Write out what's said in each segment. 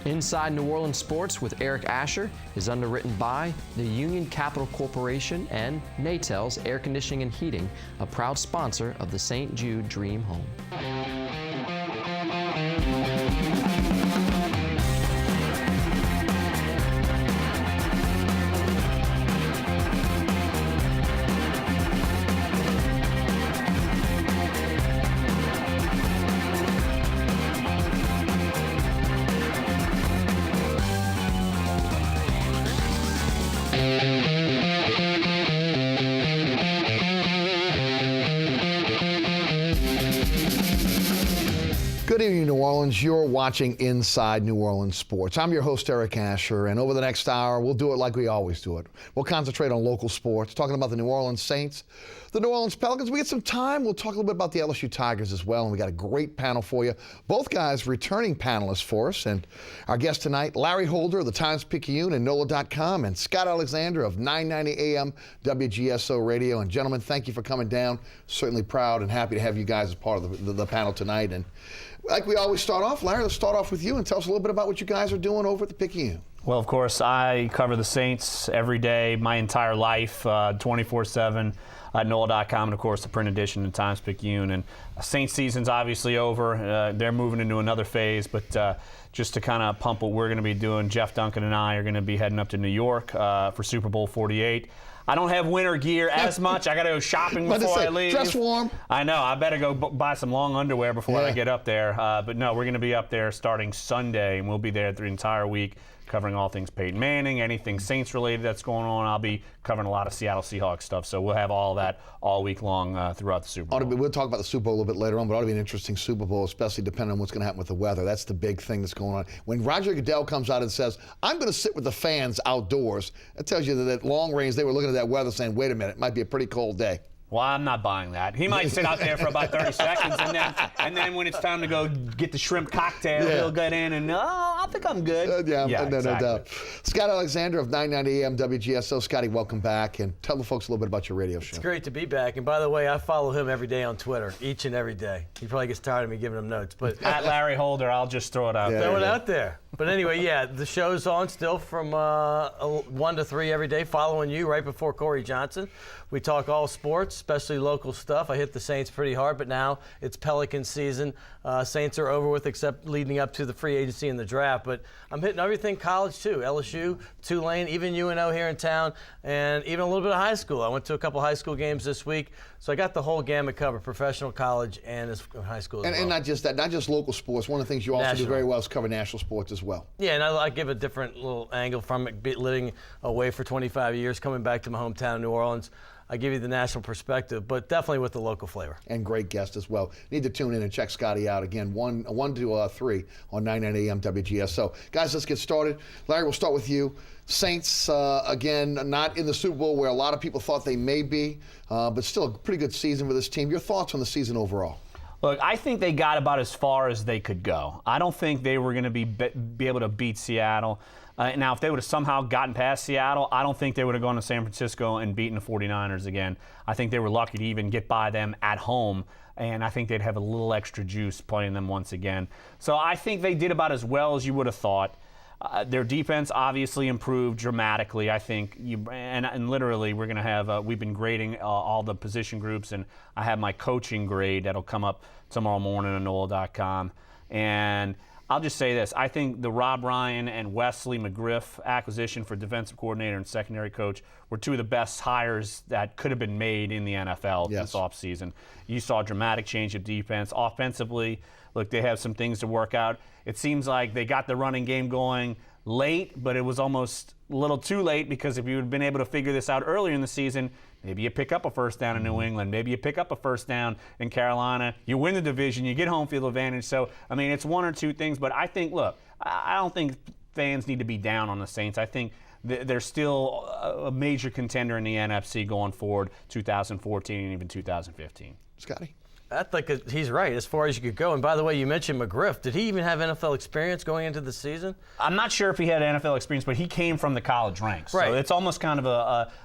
Inside New Orleans Sports with Eric Asher is underwritten by the Union Capital Corporation and Natels Air Conditioning and Heating, a proud sponsor of the St. Jude Dream Home. Good evening, New Orleans. You're watching Inside New Orleans Sports. I'm your host, Eric Asher, and over the next hour, we'll do it like we always do it. We'll concentrate on local sports, talking about the New Orleans Saints, the New Orleans Pelicans. We get some time. We'll talk a little bit about the LSU Tigers as well, and we got a great panel for you. Both guys returning panelists for us, and our guest tonight, Larry Holder of the Times-Picayune and NOLA.com, and Scott Alexander of 990 AM WGSO Radio. And gentlemen, thank you for coming down. Certainly proud and happy to have you guys as part of the panel tonight. And like we always start off, Larry, let's start off with you and tell us a little bit about what you guys are doing over at the Picayune. Well, of course, I cover the Saints every day, my entire life, 24/7 at NOLA.com, and of course the print edition of Times-Picayune. And Saints season's obviously over. They're moving into another phase, but just to kind of pump what we're going to be doing, Jeff Duncan and I are going to be heading up to New York for Super Bowl 48. I don't have winter gear as much. I got to go shopping before I leave. Dress warm. I know. I better go buy some long underwear before I get up there. But no, we're going to be up there starting Sunday, and we'll be there the entire week covering all things Peyton Manning, anything Saints related that's going on. I'll be covering a lot of Seattle Seahawks stuff, so we'll have all that all week long throughout the Super Bowl. We'll talk about the Super Bowl a little bit later on, but it ought to be an interesting Super Bowl, especially depending on what's going to happen with the weather. That's the big thing that's going on. When Roger Goodell comes out and says, I'm going to sit with the fans outdoors, that tells you that at long range they were looking at that weather saying, wait a minute, it might be a pretty cold day. Well, I'm not buying that. He might sit out there for about 30 seconds, and then when it's time to go get the shrimp cocktail, he'll get in and, I think I'm good. No exactly. doubt. Scott Alexander of 990 AM WGSO. Scotty, welcome back, and tell the folks a little bit about your radio show. It's great to be back, and by the way, I follow him every day on Twitter, each and every day. He probably gets tired of me giving him notes. But at Larry Holder, I'll just throw it out there. Throw it out there. But anyway, the show's on still from 1 to 3 every day, following you right before Corey Johnson. We talk all sports, especially local stuff. I hit the Saints pretty hard, but now it's Pelican season. Saints are over with, except leading up to the free agency and the draft. But I'm hitting everything college, too. LSU, Tulane, even UNO here in town, and even a little bit of high school. I went to a couple high school games this week. So I got the whole gamut covered, professional, college, and high school as well. And not just that, not just local sports. One of the things you also do very well is cover national sports as well. Yeah, and I give a different little angle from it, living away for 25 years, coming back to my hometown, New Orleans. I give you the national perspective, but definitely with the local flavor. And great guest as well. Need to tune in and check Scotty out again, 1 to 3 on 990 AM WGSO. Guys, let's get started. Larry, we'll start with you. Saints, again, not in the Super Bowl where a lot of people thought they may be, but still a pretty good season for this team. Your thoughts on the season overall? Look, I think they got about as far as they could go. I don't think they were going to be able to beat Seattle. Now, if they would have somehow gotten past Seattle, I don't think they would have gone to San Francisco and beaten the 49ers again. I think they were lucky to even get by them at home, and I think they'd have a little extra juice playing them once again. So I think they did about as well as you would have thought. Their defense obviously improved dramatically, I think. And literally, we're going to have, we've been grading all the position groups, and I have my coaching grade that'll come up tomorrow morning on NOLA.com. And I'll just say this. I think the Rob Ryan and Wesley McGriff acquisition for defensive coordinator and secondary coach were two of the best hires that could have been made in the NFL this offseason. You saw a dramatic change of defense. Offensively, look, they have some things to work out. It seems like they got the running game going late, but it was almost a little too late, because if you had been able to figure this out earlier in the season, maybe you pick up a first down in New England, maybe you pick up a first down in Carolina, you win the division, you get home field advantage. So, I mean, it's one or two things, but I think, look, I don't think fans need to be down on the Saints. I think they're still a major contender in the NFC going forward, 2014 and even 2015. Scotty? I think he's right, as far as you could go. And by the way, you mentioned McGriff. Did he even have NFL experience going into the season? I'm not sure if he had NFL experience, but he came from the college ranks. Right. So it's almost kind of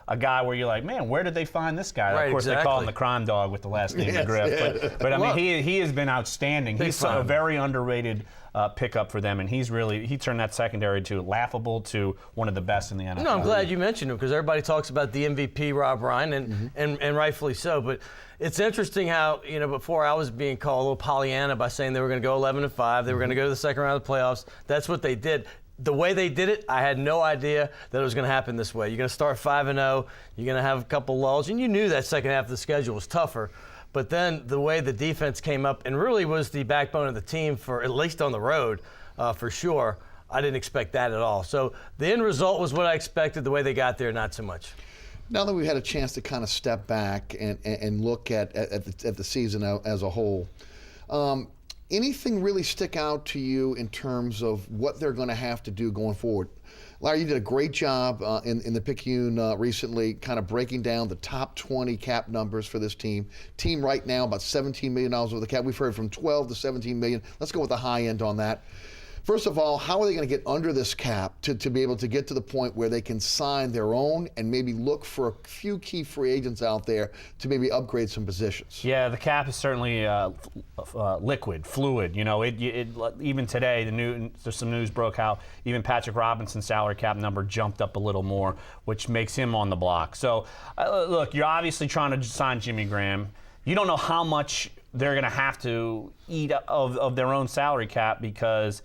a guy where you're like, man, where did they find this guy? Right, of course, they call him the crime dog with the last name McGriff. But I mean, he has been outstanding. He's a very underrated pickup for them, and he turned that secondary to laughable to one of the best in the NFL. No, I'm glad you mentioned him because everybody talks about the MVP, Rob Ryan, and rightfully so. But it's interesting how, before I was being called a little Pollyanna by saying they were going to go 11-5, they were going to go to the second round of the playoffs. That's what they did. The way they did it, I had no idea that it was going to happen this way. You're going to start 5-0, you're going to have a couple lulls, and you knew that second half of the schedule was tougher. But then the way the defense came up and really was the backbone of the team for at least on the road, for sure, I didn't expect that at all. So the end result was what I expected. The way they got there, not so much. Now that we've had a chance to kind of step back and look at the season as a whole, anything really stick out to you in terms of what they're going to have to do going forward? Larry, you did a great job in the Picayune recently, kind of breaking down the top 20 cap numbers for this team. Team right now about $17 million over the cap. We've heard from 12 to 17 million. Let's go with the high end on that. First of all, how are they going to get under this cap to be able to get to the point where they can sign their own and maybe look for a few key free agents out there to maybe upgrade some positions? Yeah, the cap is certainly liquid, fluid. Even today, there's some news broke how even Patrick Robinson's salary cap number jumped up a little more, which makes him on the block. So, look, you're obviously trying to sign Jimmy Graham. You don't know how much they're going to have to eat of their own salary cap because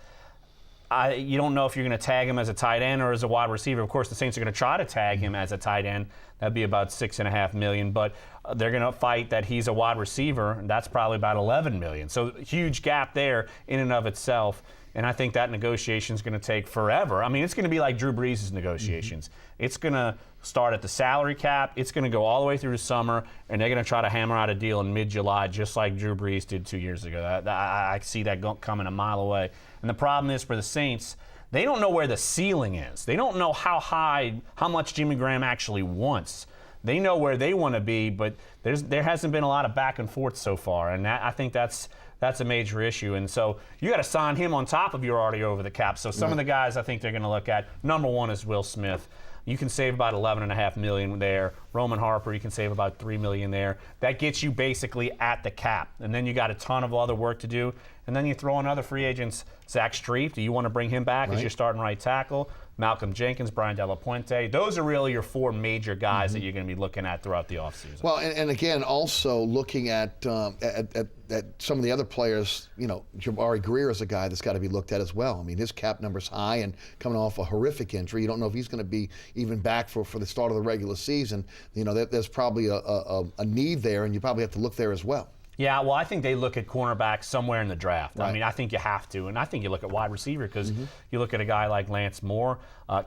you don't know if you're going to tag him as a tight end or as a wide receiver. Of course, the Saints are going to try to tag him as a tight end. That'd be about $6.5 million. But they're going to fight that he's a wide receiver, and that's probably about $11 million. So huge gap there in and of itself. And I think that negotiation is going to take forever. I mean, it's going to be like Drew Brees' negotiations. It's going to start at the salary cap. It's going to go all the way through the summer, and they're going to try to hammer out a deal in mid-July, just like Drew Brees did 2 years ago. I see that coming a mile away. And the problem is for the Saints, they don't know where the ceiling is. They don't know how much Jimmy Graham actually wants. They know where they want to be, but there hasn't been a lot of back and forth so far, and I think that's a major issue. And so you got to sign him on top of you're already over the cap. So some of the guys I think they're going to look at, number one is Will Smith. You can save about $11.5 million there. Roman Harper, you can save about $3 million there. That gets you basically at the cap. And then you got a ton of other work to do. And then you throw in other free agents. Zach Streif, do you want to bring him back as your starting right tackle? Malcolm Jenkins, Brian De La Puente. Those are really your four major guys that you're going to be looking at throughout the offseason. Well, and again, also looking at some of the other players, Jabari Greer is a guy that's got to be looked at as well. I mean, his cap number's high and coming off a horrific injury. You don't know if he's going to be even back for the start of the regular season. There's probably a need there, and you probably have to look there as well. Yeah, well, I think they look at cornerback somewhere in the draft. Right. I mean, I think you have to. And I think you look at wide receiver because you look at a guy like Lance Moore.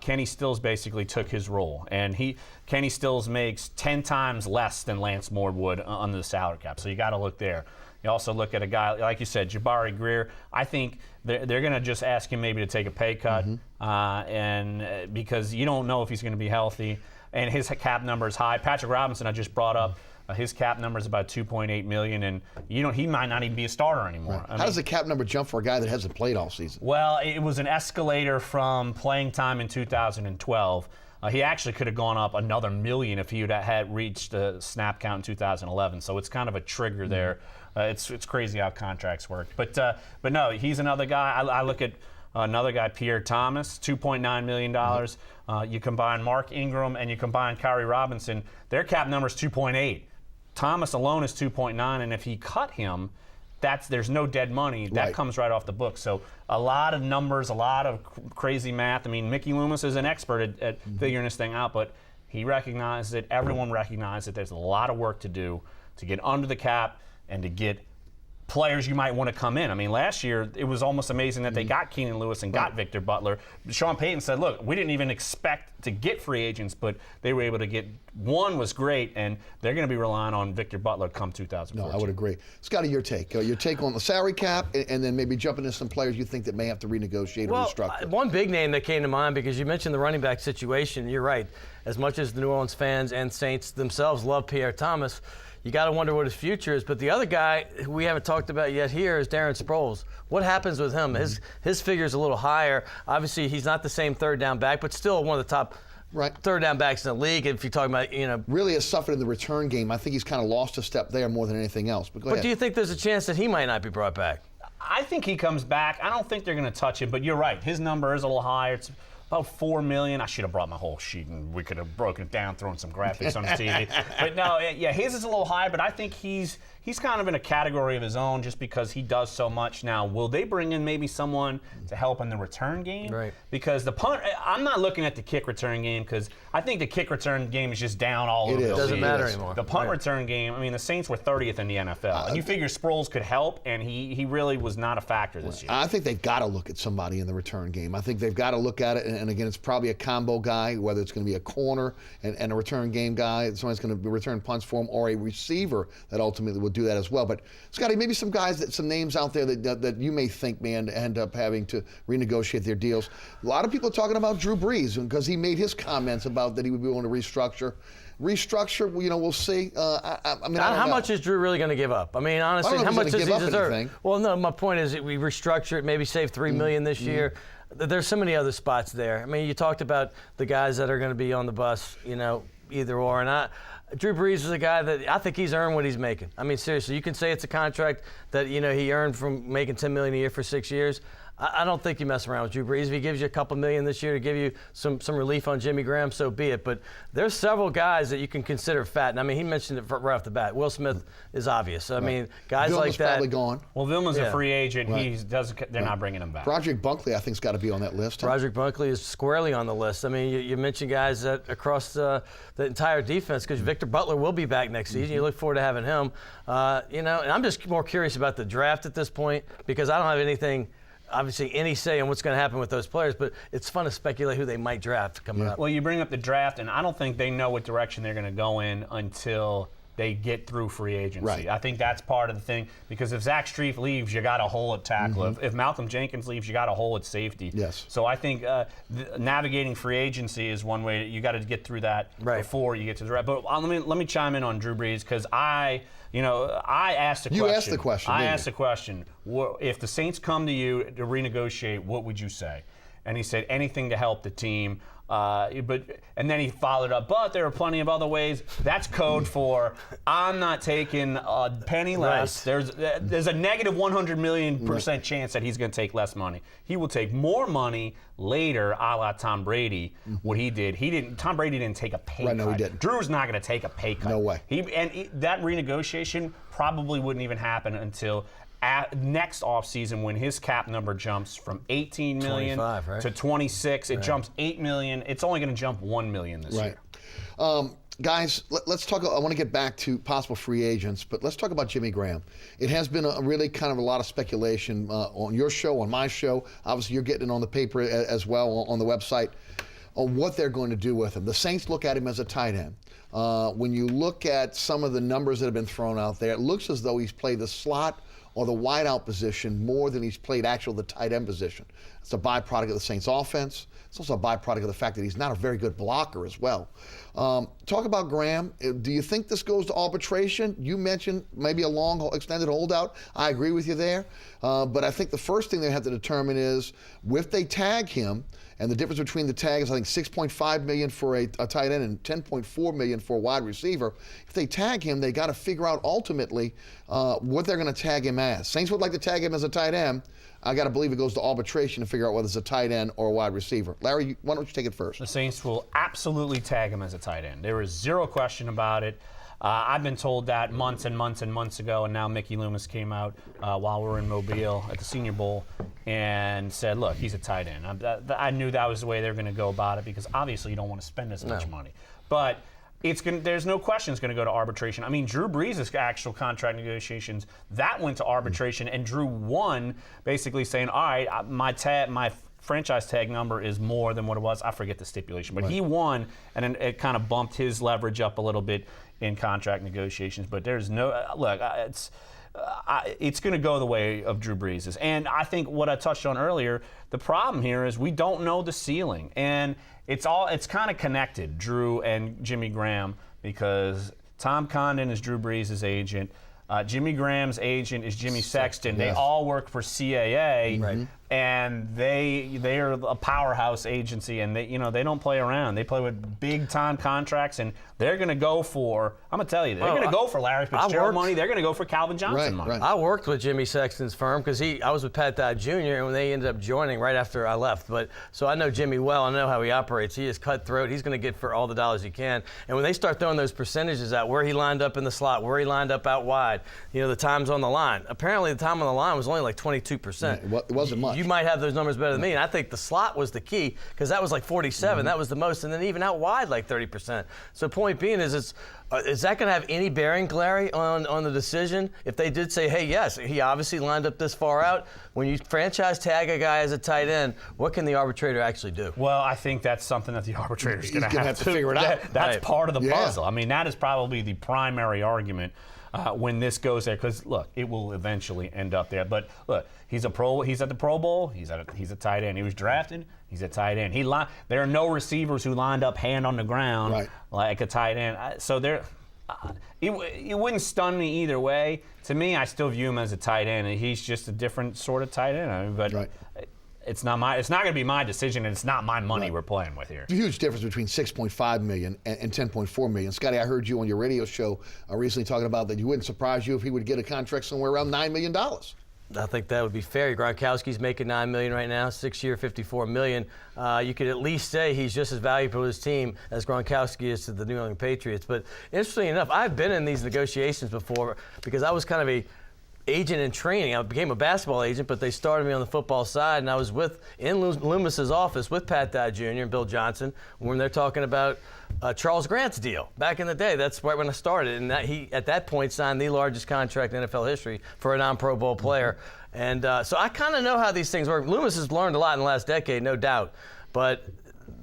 Kenny Stills basically took his role. And Kenny Stills makes 10 times less than Lance Moore would under the salary cap. So you got to look there. You also look at a guy, like you said, Jabari Greer. I think they're going to just ask him maybe to take a pay cut and because you don't know if he's going to be healthy. And his cap number is high. Patrick Robinson, I just brought up. His cap number is about $2.8 million, and he might not even be a starter anymore. Right. How does the cap number jump for a guy that hasn't played all season? Well, it was an escalator from playing time in 2012. He actually could have gone up another million if he had reached the snap count in 2011. So it's kind of a trigger there. It's crazy how contracts work. But no, he's another guy. I look at another guy, Pierre Thomas, $2.9 million. You combine Mark Ingram and you combine Kyrie Robinson, their cap number is 2.8. Thomas alone is 2.9, and if he cut him, there's no dead money. That comes right off the book. So a lot of numbers, a lot of crazy math. I mean, Mickey Loomis is an expert at figuring this thing out, but he recognizes it. Everyone recognizes that there's a lot of work to do to get under the cap and to get players you might want to come in. I mean, last year, it was almost amazing that they got Keenan Lewis and got Victor Butler. Sean Payton said, look, we didn't even expect to get free agents, but they were able to get one was great, and they're going to be relying on Victor Butler come 2014. No, I would agree. Scotty, your take. Your take on the salary cap, and then maybe jump into some players you think that may have to renegotiate or restructure. One big name that came to mind, because you mentioned the running back situation, you're right. As much as the New Orleans fans and Saints themselves love Pierre Thomas, you got to wonder what his future is. But the other guy who we haven't talked about yet here is Darren Sproles. What happens with him? His figure's a little higher. Obviously, he's not the same third down back, but still one of the top third down backs in the league. If you're talking about, really has suffered in the return game. I think he's kind of lost a step there more than anything else. But go ahead. Do you think there's a chance that he might not be brought back? I think he comes back. I don't think they're going to touch him, but you're right. His number is a little higher. It's about $4 million. I should have brought my whole sheet and we could have broken it down, thrown some graphics on the TV. But no, yeah, his is a little higher, but I think he's kind of in a category of his own just because he does so much. Now, will they bring in maybe someone to help in the return game? Right. Because the punt, I'm not looking at the kick return game because I think the kick return game is just down all over the league. It doesn't matter anymore. The punt return game, I mean, the Saints were 30th in the NFL. And you figure Sproles could help, and he really was not a factor this year. I think they've got to look at somebody in the return game. I think they've got to look at it, and again, it's probably a combo guy, whether it's going to be a corner and a return game guy, somebody's going to return punts for him, or a receiver that ultimately will do that as well. But Scotty, maybe some guys, some names out there that you may think may end up having to renegotiate their deals. A lot of people are talking about Drew Brees because he made his comments about that he would be willing to restructure. We'll see. I mean, how much is Drew really going to give up? I mean, honestly, how much does he deserve? Well, no, my point is that we restructure it, maybe save $3 million this year. There's so many other spots there. I mean, you talked about the guys that are going to be on the bus, either or. And Drew Brees is a guy that I think he's earned what he's making. I mean, seriously, you can say it's a contract that, he earned from making $10 million a year for 6 years. I don't think you mess around with Drew Brees. If he gives you a couple million this year to give you some relief on Jimmy Graham, so be it. But there's several guys that you can consider fat. And I mean, he mentioned it right off the bat. Will Smith is obvious. I mean, guys Vilma's like that. Probably gone. Well, Vilma's a free agent. Right. They're not bringing him back. Roderick Bunkley, I think, has got to be on that list. Huh? Roderick Bunkley is squarely on the list. I mean, you mentioned guys that across the entire defense, because Victor Butler will be back next season. You look forward to having him. And I'm just more curious about the draft at this point because I don't have anything. Obviously, any say on what's going to happen with those players, but it's fun to speculate who they might draft coming up. Well, you bring up the draft, and I don't think they know what direction they're going to go in until they get through free agency. Right. I think that's part of the thing, because if Zach Strief leaves, you got a hole at tackle. If Malcolm Jenkins leaves, you got a hole at safety. Yes. So I think navigating free agency is one way. You got to get through that before you get to the draft. But let me chime in on Drew Brees, because I asked a question. You asked the question. I asked the question. If the Saints come to you to renegotiate, what would you say? And he said anything to help the team. And then he followed up, but there are plenty of other ways. That's code for I'm not taking a penny less. Right. There's a negative 100 million% chance that he's going to take less money. He will take more money later, a la Tom Brady. What he did, Tom Brady didn't take a pay cut. No, he didn't. Drew's not going to take a pay cut. No way. That renegotiation probably wouldn't even happen until next offseason, when his cap number jumps from $18 million to $26, it jumps $8 million. It's only going to jump $1 million this year. Guys, let's talk. I want to get back to possible free agents, but let's talk about Jimmy Graham. It has been a really kind of a lot of speculation on your show, on my show. Obviously, you're getting it on the paper as well, on the website, on what they're going to do with him. The Saints look at him as a tight end. When you look at some of the numbers that have been thrown out there, it looks as though he's played the slot or the wideout position more than he's played the tight end position. It's a byproduct of the Saints offense. It's also a byproduct of the fact that he's not a very good blocker as well. Talk about Graham. Do you think this goes to arbitration? You mentioned maybe a long extended holdout. I agree with you there. But I think the first thing they have to determine is if they tag him, and the difference between the tag is I think $6.5 million for a tight end and $10.4 million for a wide receiver. If they tag him, they got to figure out ultimately what they're going to tag him as. Saints would like to tag him as a tight end. I got to believe it goes to arbitration to figure out whether it's a tight end or a wide receiver. Larry, why don't you take it first? The Saints will absolutely tag him as a tight end. There is zero question about it. I've been told that months and months and months ago, and now Mickey Loomis came out while we were in Mobile at the Senior Bowl and said, look, he's a tight end. I knew that was the way they were going to go about it, because obviously you don't want to spend as much money. But there's no question it's going to go to arbitration. I mean, Drew Brees' actual contract negotiations, that went to arbitration, and Drew won, basically saying, all right, my franchise tag number is more than what it was. I forget the stipulation, but he won, and then it kind of bumped his leverage up a little bit in contract negotiations. But there's no look. It's going to go the way of Drew Brees'. And I think what I touched on earlier, the problem here is we don't know the ceiling, and it's kind of connected, Drew and Jimmy Graham, because Tom Condon is Drew Brees' agent. Jimmy Graham's agent is Jimmy Sexton. They yes. all work for CAA, Right. and they are a powerhouse agency, and they don't play around. They play with big time contracts, and they're going to go for. I'm going to tell you, they're going to go for Larry Fitzgerald money. They're going to go for Calvin Johnson money. Right. I worked with Jimmy Sexton's firm because I was with Pat Dye Jr. and when they ended up joining right after I left. So I know Jimmy well. I know how he operates. He is cutthroat. He's going to get for all the dollars he can. And when they start throwing those percentages out, where he lined up in the slot, where he lined up out wide, the times on the line. Apparently, the time on the line was only like 22%. It wasn't much. You might have those numbers better than me, and I think the slot was the key because that was like 47. That was the most, and then even out wide like 30%. So point being is that going to have any bearing, Larry, on the decision? If they did say, hey, yes, he obviously lined up this far out. When you franchise tag a guy as a tight end, what can the arbitrator actually do? Well, I think that's something that the arbitrator's going to have to figure it out. That's Right. part of the Yeah. puzzle. I mean, that is probably the primary argument when this goes there. Because look, it will eventually end up there. But look, he's at the Pro Bowl. He's a tight end. He was drafted. He's a tight end. There are no receivers who lined up hand on the ground Right. like a tight end. So there. It wouldn't stun me either way. To me, I still view him as a tight end, and he's just a different sort of tight end. I mean, but Right. it's not going to be my decision, and it's not my money we're playing with here. There's a huge difference between $6.5 million and $10.4 million. Scotty, I heard you on your radio show recently talking about that. You wouldn't surprise you if he would get a contract somewhere around $9 million. I think that would be fair. Gronkowski's making $9 million right now, 6-year, $54 million. You could at least say he's just as valuable to his team as Gronkowski is to the New England Patriots. But interestingly enough, I've been in these negotiations before because I was kind of a agent in training. I became a basketball agent, but they started me on the football side, and I was in Loomis's office with Pat Dye Jr. and Bill Johnson when they're talking about Charles Grant's deal back in the day. That's right when I started, and he at that point signed the largest contract in NFL history for a non-Pro Bowl player. And so I kind of know how these things work. Loomis has learned a lot in the last decade, no doubt, but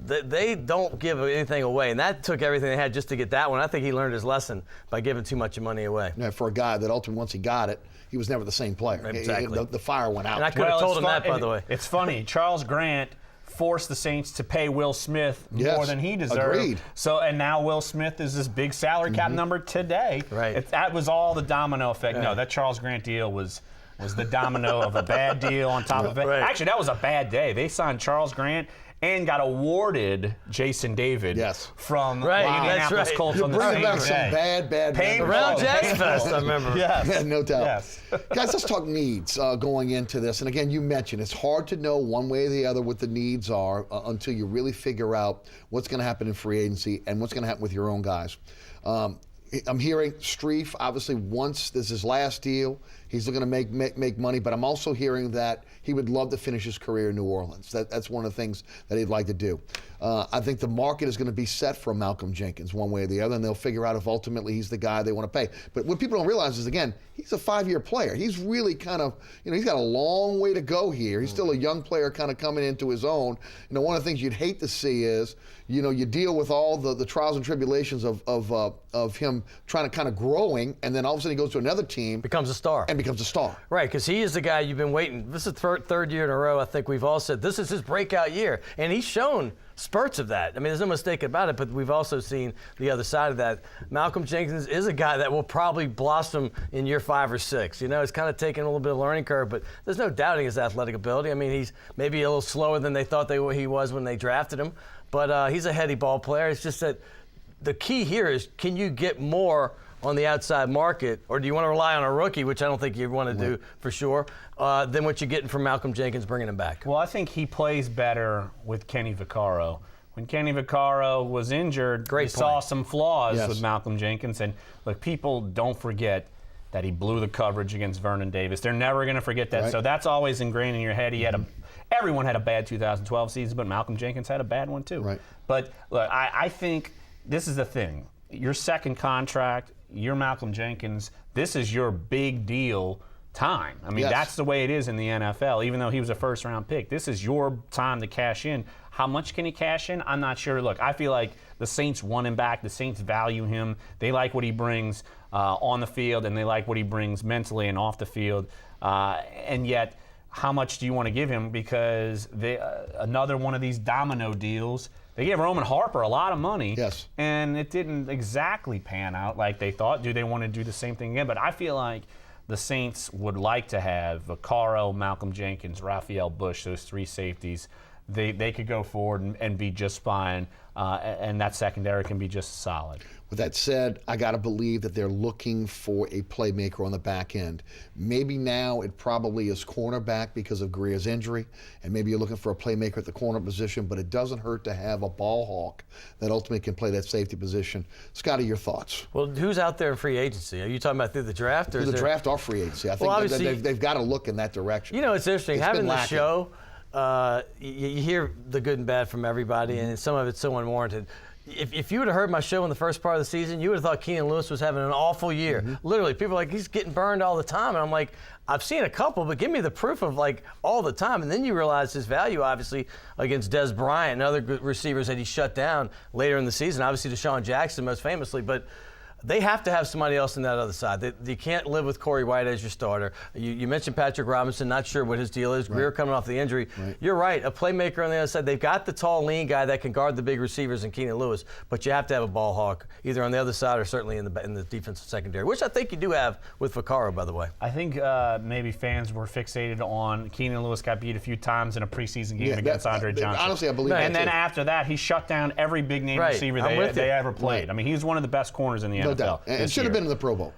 they don't give anything away, and that took everything they had just to get that one. I think he learned his lesson by giving too much money away. Yeah, for a guy that ultimately, once he got it, he was never the same player. Exactly. The fire went out. And I could have told him that, by the way. It's funny. Charles Grant forced the Saints to pay Will Smith more than he deserved. Agreed. So, and now Will Smith is this big salary cap number today. Right. That was all the domino effect. Right. No, that Charles Grant deal was the domino of a bad deal on top of it. Right. Actually, that was a bad day. They signed Charles Grant and got awarded Jason David from the Right, Indianapolis that's right. Colts You're on the bringing same back some day. bad Painful. Around Jazz Painful. Fest, I remember. Yes. Yeah, no doubt. Yes. Guys, let's talk needs going into this. And again, you mentioned it's hard to know one way or the other what the needs are until you really figure out what's going to happen in free agency and what's going to happen with your own guys. I'm hearing Streif, obviously, once this is his last deal, he's looking to make money, but I'm also hearing that he would love to finish his career in New Orleans. That's one of the things that he'd like to do. I think the market is going to be set for Malcolm Jenkins one way or the other, and they'll figure out if ultimately he's the guy they want to pay. But what people don't realize is, again, he's a 5-year player. He's really kind of, he's got a long way to go here. He's still a young player kind of coming into his own. One of the things you'd hate to see is, you deal with all the trials and tribulations of him trying to kind of growing, and then all of a sudden he goes to another team. Becomes a star. And becomes a star. Right, because he is the guy you've been waiting. This is the third year in a row, I think we've all said, this is his breakout year. And he's shown spurts of that. I mean, there's no mistake about it, but we've also seen the other side of that. Malcolm Jenkins is a guy that will probably blossom in year 5 or 6. It's kind of taken a little bit of learning curve, but there's no doubting his athletic ability. I mean, he's maybe a little slower than they thought he was when they drafted him, but he's a heady ball player. It's just that the key here is, can you get more on the outside market, or do you want to rely on a rookie, which I don't think you want to do for sure, than what you're getting from Malcolm Jenkins bringing him back? Well, I think he plays better with Kenny Vaccaro. When Kenny Vaccaro was injured, we saw some flaws with Malcolm Jenkins. And look, people don't forget that he blew the coverage against Vernon Davis. They're never going to forget that. So that's always ingrained in your head. Everyone had a bad 2012 season, but Malcolm Jenkins had a bad one too. Right. But look, I think this is the thing. Your second contract, you're Malcolm Jenkins. This is your big deal time. I mean, that's the way it is in the NFL, even though he was a first-round pick. This is your time to cash in. How much can he cash in? I'm not sure. Look, I feel like the Saints want him back. The Saints value him. They like what he brings on the field, and they like what he brings mentally and off the field. And yet, how much do you want to give him? Because another one of these domino deals, they gave Roman Harper a lot of money. Yes. And it didn't exactly pan out like they thought. Do they want to do the same thing again? But I feel like the Saints would like to have Vaccaro, Malcolm Jenkins, Raphael Bush, those three safeties. They could go forward and be just fine, and that secondary can be just solid. With that said, I got to believe that they're looking for a playmaker on the back end. Maybe now it probably is cornerback because of Greer's injury, and maybe you're looking for a playmaker at the corner position, but it doesn't hurt to have a ball hawk that ultimately can play that safety position. Scotty, your thoughts? Well, who's out there in free agency? Are you talking about through the draft? Through the draft or free agency. I think obviously, they've got to look in that direction. You know, it's interesting. It's having been the lacking. show, you hear the good and bad from everybody, and some of it's so unwarranted. If you would have heard my show in the first part of the season, you would have thought Keenan Lewis was having an awful year. Literally, people are like, he's getting burned all the time. And I'm like, I've seen a couple, but give me the proof of like all the time. And then you realize his value, obviously, against Des Bryant and other good receivers that he shut down later in the season. Obviously, Deshaun Jackson most famously, but they have to have somebody else on that other side. You can't live with Corey White as your starter. You mentioned Patrick Robinson, not sure what his deal is. Greer coming off the injury. Right. You're right, a playmaker on the other side. They've got the tall, lean guy that can guard the big receivers in Keenan Lewis, but you have to have a ball hawk, either on the other side or certainly in the defensive secondary, which I think you do have with Vaccaro, by the way. I think maybe fans were fixated on Keenan Lewis got beat a few times in a preseason game against Andre Johnson. Honestly, I believe that. And then after that, he shut down every big-name receiver they ever played. I mean, he's one of the best corners in the NFL. No doubt. And should have been in the Pro Bowl.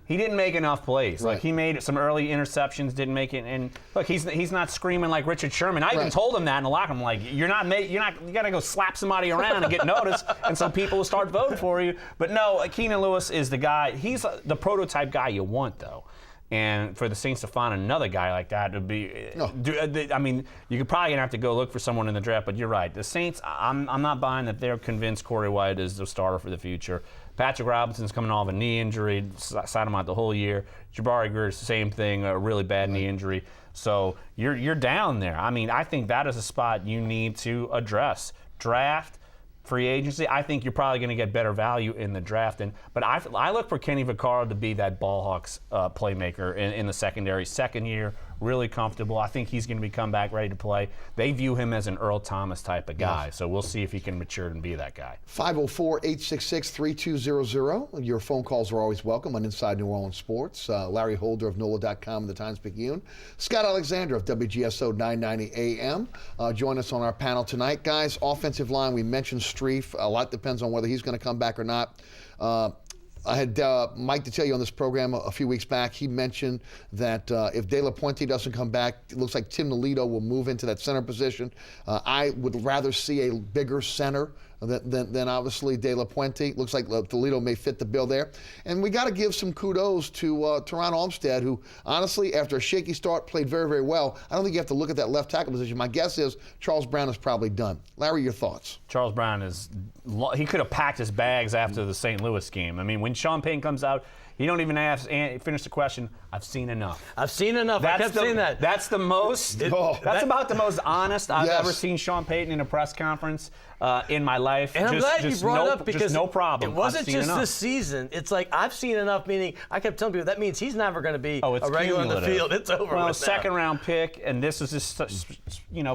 He didn't make enough plays. Right. Like, he made some early interceptions, didn't make it. And look, he's not screaming like Richard Sherman. I even told him that in the locker room. Like, you got to go slap somebody around and get noticed, and some people will start voting for you. But no, Keenan Lewis is the guy. He's the prototype guy you want, though. And for the Saints to find another guy like that would be, I mean, you're probably gonna have to go look for someone in the draft. But you're right, the Saints. I'm not buying that they're convinced Corey White is the starter for the future. Patrick Robinson's coming off a knee injury, sat him out the whole year. Jabari Greer, same thing, a really bad knee injury. So you're down there. I mean, I think that is a spot you need to address. Draft, free agency. I think you're probably going to get better value in the draft. But I look for Kenny Vaccaro to be that ball hawks playmaker in the secondary. Second year, really comfortable. I think he's going to come back ready to play. They view him as an Earl Thomas type of guy. Yes. So we'll see if he can mature and be that guy. 504-866-3200. Your phone calls are always welcome on Inside New Orleans Sports. Larry Holder of NOLA.com and the Times-Picayune. Scott Alexander of WGSO 990 AM. Join us on our panel tonight. Guys, offensive line, we mentioned Streif. A lot depends on whether he's going to come back or not. I had Mike Detillier on this program a few weeks back. He mentioned that if De La Puente doesn't come back, it looks like Tim Nolito will move into that center position. I would rather see a bigger center than obviously De La Puente. Looks like Toledo may fit the bill there. And we got to give some kudos to Teron Armstead, who honestly, after a shaky start, played very, very well. I don't think you have to look at that left tackle position. My guess is Charles Brown is probably done. Larry, your thoughts? Charles Brown he could have packed his bags after the St. Louis game. I mean, when Sean Payton comes out, you don't even finish the question. I've seen enough. I've seen enough. I kept saying that. That's the most. That's about the most honest I've ever seen Sean Payton in a press conference in my life. And I'm glad you brought it up because just no problem. It wasn't just this season. It's like I've seen enough. Meaning, I kept telling people that means he's never going to be a regular in the field. It's over. Well, with second round pick, and this is his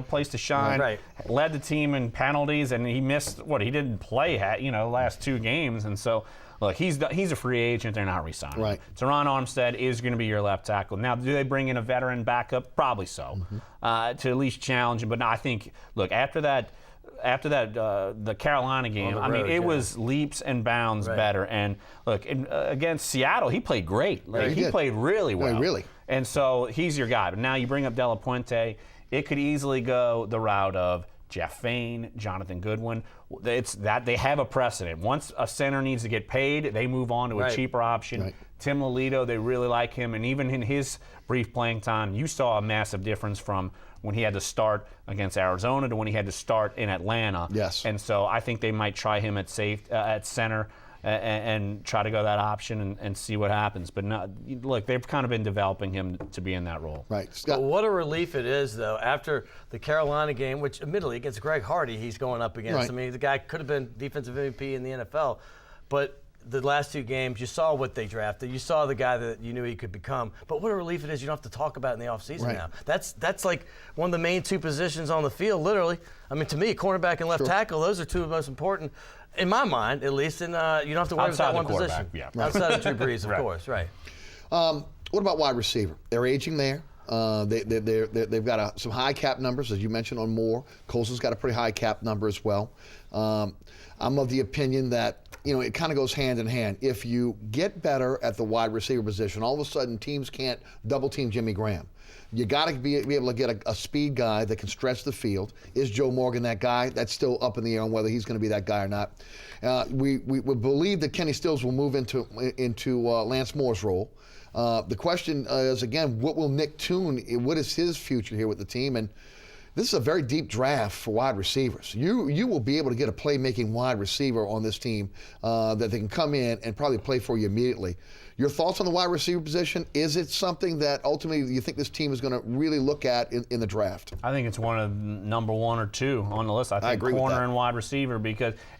place to shine. Right. Led the team in penalties, and he missed He didn't play last two games, and so. Look, he's a free agent. They're not re-signing. Right. Teron Armstead is going to be your left tackle. Now, do they bring in a veteran backup? Probably so, to at least challenge him. But no, I think, look, after that, the Carolina game, it was leaps and bounds better. And look, against Seattle, he played great. He played really well. Really. And so he's your guy. But now you bring up De La Puente. It could easily go the route of Jeff Fain, Jonathan Goodwin. It's that they have a precedent. Once a center needs to get paid, they move on to a cheaper option. Right. Tim Lolito, they really like him, and even in his brief playing time, you saw a massive difference from when he had to start against Arizona to when he had to start in Atlanta. Yes. And so I think they might try him at center. And try to go that option and see what happens. But no, look, they've kind of been developing him to be in that role. Right. Scott. Well, what a relief it is, though, after the Carolina game, which admittedly against Greg Hardy he's going up against. Right. I mean, the guy could have been defensive MVP in the NFL. But the last 2 games, you saw what they drafted. You saw the guy that you knew he could become. But what a relief it is you don't have to talk about it in the offseason now. That's like one of the main 2 positions on the field, literally. I mean, to me, cornerback and left tackle, those are 2 of the most important, in my mind, at least. And you don't have to worry about one position. Yeah. Outside of Drew Brees, of course, right. What about wide receiver? They're aging there. They've got some high cap numbers, as you mentioned, on Moore. Colson's got a pretty high cap number as well. I'm of the opinion that, it kind of goes hand in hand. If you get better at the wide receiver position, all of a sudden teams can't double team Jimmy Graham. You got to be able to get a speed guy that can stretch the field. Is Joe Morgan that guy? That's still up in the air on whether he's going to be that guy or not. We believe that Kenny Stills will move into Lance Moore's role. The question is, again, what will Nick Toon, what is his future here with the team? And this is a very deep draft for wide receivers. You will be able to get a playmaking wide receiver on this team that they can come in and probably play for you immediately. Your thoughts on the wide receiver position? Is it something that ultimately you think this team is going to really look at in the draft? I think it's one of number 1 or 2 on the list. I think agree with corner that. and wide receiver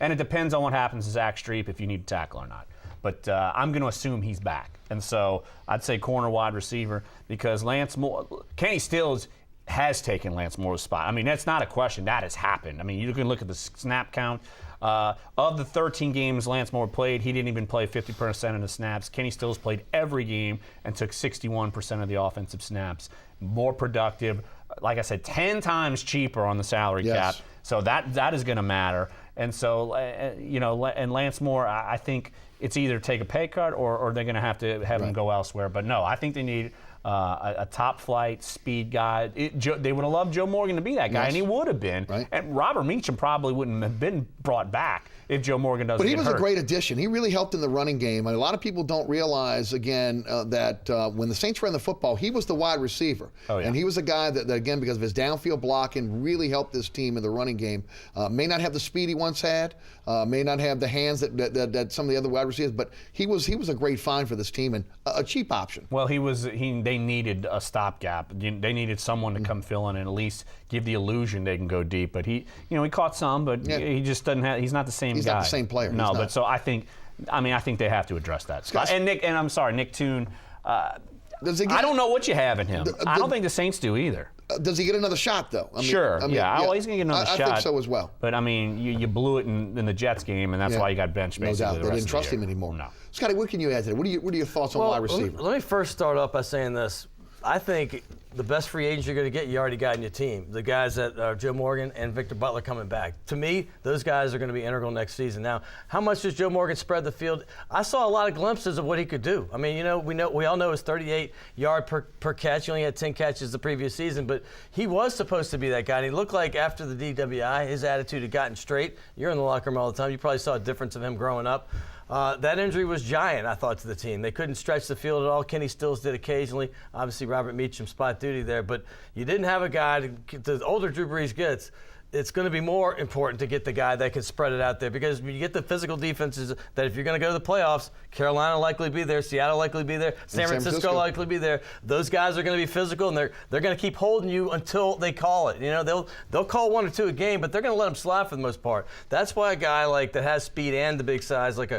and it depends on what happens to Zach Streep if you need to tackle or not. But I'm going to assume he's back. And so I'd say corner, wide receiver, because Lance Moore, Kenny Stills has taken Lance Moore's spot. I mean, that's not a question. That has happened. I mean, you can look at the snap count. Of the 13 games Lance Moore played, he didn't even play 50% of the snaps. Kenny Stills played every game and took 61% of the offensive snaps. More productive. Like I said, 10 times cheaper on the salary cap. So that is going to matter. And so, and Lance Moore, I think it's either take a pay cut or they're going to have him go elsewhere. But no, I think they need a top flight speed guy. They would have loved Joe Morgan to be that guy, and he would have been. Right. And Robert Meacham probably wouldn't have been brought back if Joe Morgan doesn't But he get was hurt. a great addition. He really helped in the running game. And a lot of people don't realize, again, that when the Saints ran the football, he was the wide receiver. Oh, yeah. And he was a guy that, again, because of his downfield blocking, really helped this team in the running game. May not have the speed he once had, may not have the hands that some of the other wide receivers, but he was a great find for this team and a cheap option. Well, they needed a stopgap. They needed someone to come fill in and at least give the illusion they can go deep. But he caught some, but he just doesn't have. He's not the same guy. He's not the same player. No, but so I think they have to address that. Scott, And I'm sorry, Nick Toon. I don't know what you have in him. I don't think the Saints do either. Does he get another shot, though? Sure. He's going to get another shot. I think so as well. But, I mean, you blew it in the Jets game, and that's why you got benched basically. No doubt. The They rest didn't of trust the him year. anymore. No. Scotty, what can you add to that? What are your thoughts on wide receiver? Let me first start off by saying this. I think the best free agents you're going to get, you already got in your team. The guys that are Joe Morgan and Victor Butler coming back. To me, those guys are going to be integral next season. Now, how much does Joe Morgan spread the field? I saw a lot of glimpses of what he could do. I mean, we all know his 38-yard per catch. He only had 10 catches the previous season, but he was supposed to be that guy. And he looked like after the DWI, his attitude had gotten straight. You're in the locker room all the time. You probably saw a difference of him growing up. That injury was giant, I thought, to the team. They couldn't stretch the field at all. Kenny Stills did occasionally. Obviously, Robert Meacham spot duty there. But you didn't have a guy, the older Drew Brees gets, it's going to be more important to get the guy that can spread it out there, because you get the physical defenses that if you're going to go to the playoffs, Carolina likely be there, Seattle likely be there, San Francisco likely be there. Those guys are going to be physical, and they're going to keep holding you until they call it. They'll call 1 or 2 a game, but they're going to let them slide for the most part. That's why a guy that has speed and the big size, like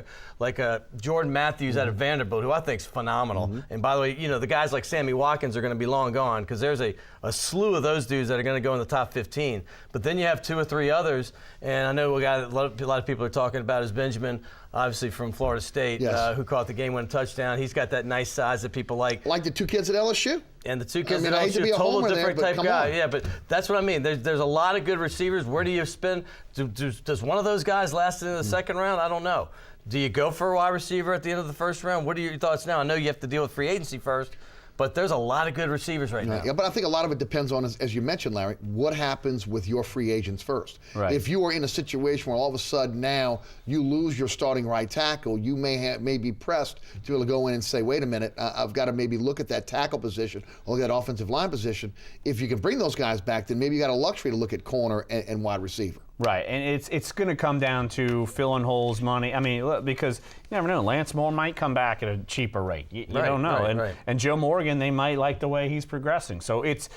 a Jordan Matthews out of Vanderbilt, who I think is phenomenal. And by the way, the guys like Sammy Watkins are going to be long gone, because there's a slew of those dudes that are going to go in the top 15. But then you have 2 or 3 others, and I know a guy that a lot of people are talking about is Benjamin, obviously from Florida State, who caught the game-winning touchdown. He's got that nice size that people like. Like the 2 kids at LSU? And the 2 kids at I hate to be LSU, a total homer different there, type but guy. come on. Yeah, but that's what I mean. There's a lot of good receivers. Where do you spend? Does one of those guys last into the second round? I don't know. Do you go for a wide receiver at the end of the first round? What are your thoughts now? I know you have to deal with free agency first, but there's a lot of good receivers right now. Yeah, but I think a lot of it depends on, as you mentioned, Larry, what happens with your free agents first. Right. If you are in a situation where all of a sudden now you lose your starting right tackle, you may be pressed to be able to go in and say, wait a minute, I've got to maybe look at that tackle position or that offensive line position. If you can bring those guys back, then maybe you got a luxury to look at corner and wide receiver. Right, and it's going to come down to filling holes, money. I mean, look, because you never know. Lance Moore might come back at a cheaper rate. You don't know. And Joe Morgan, they might like the way he's progressing. So we'll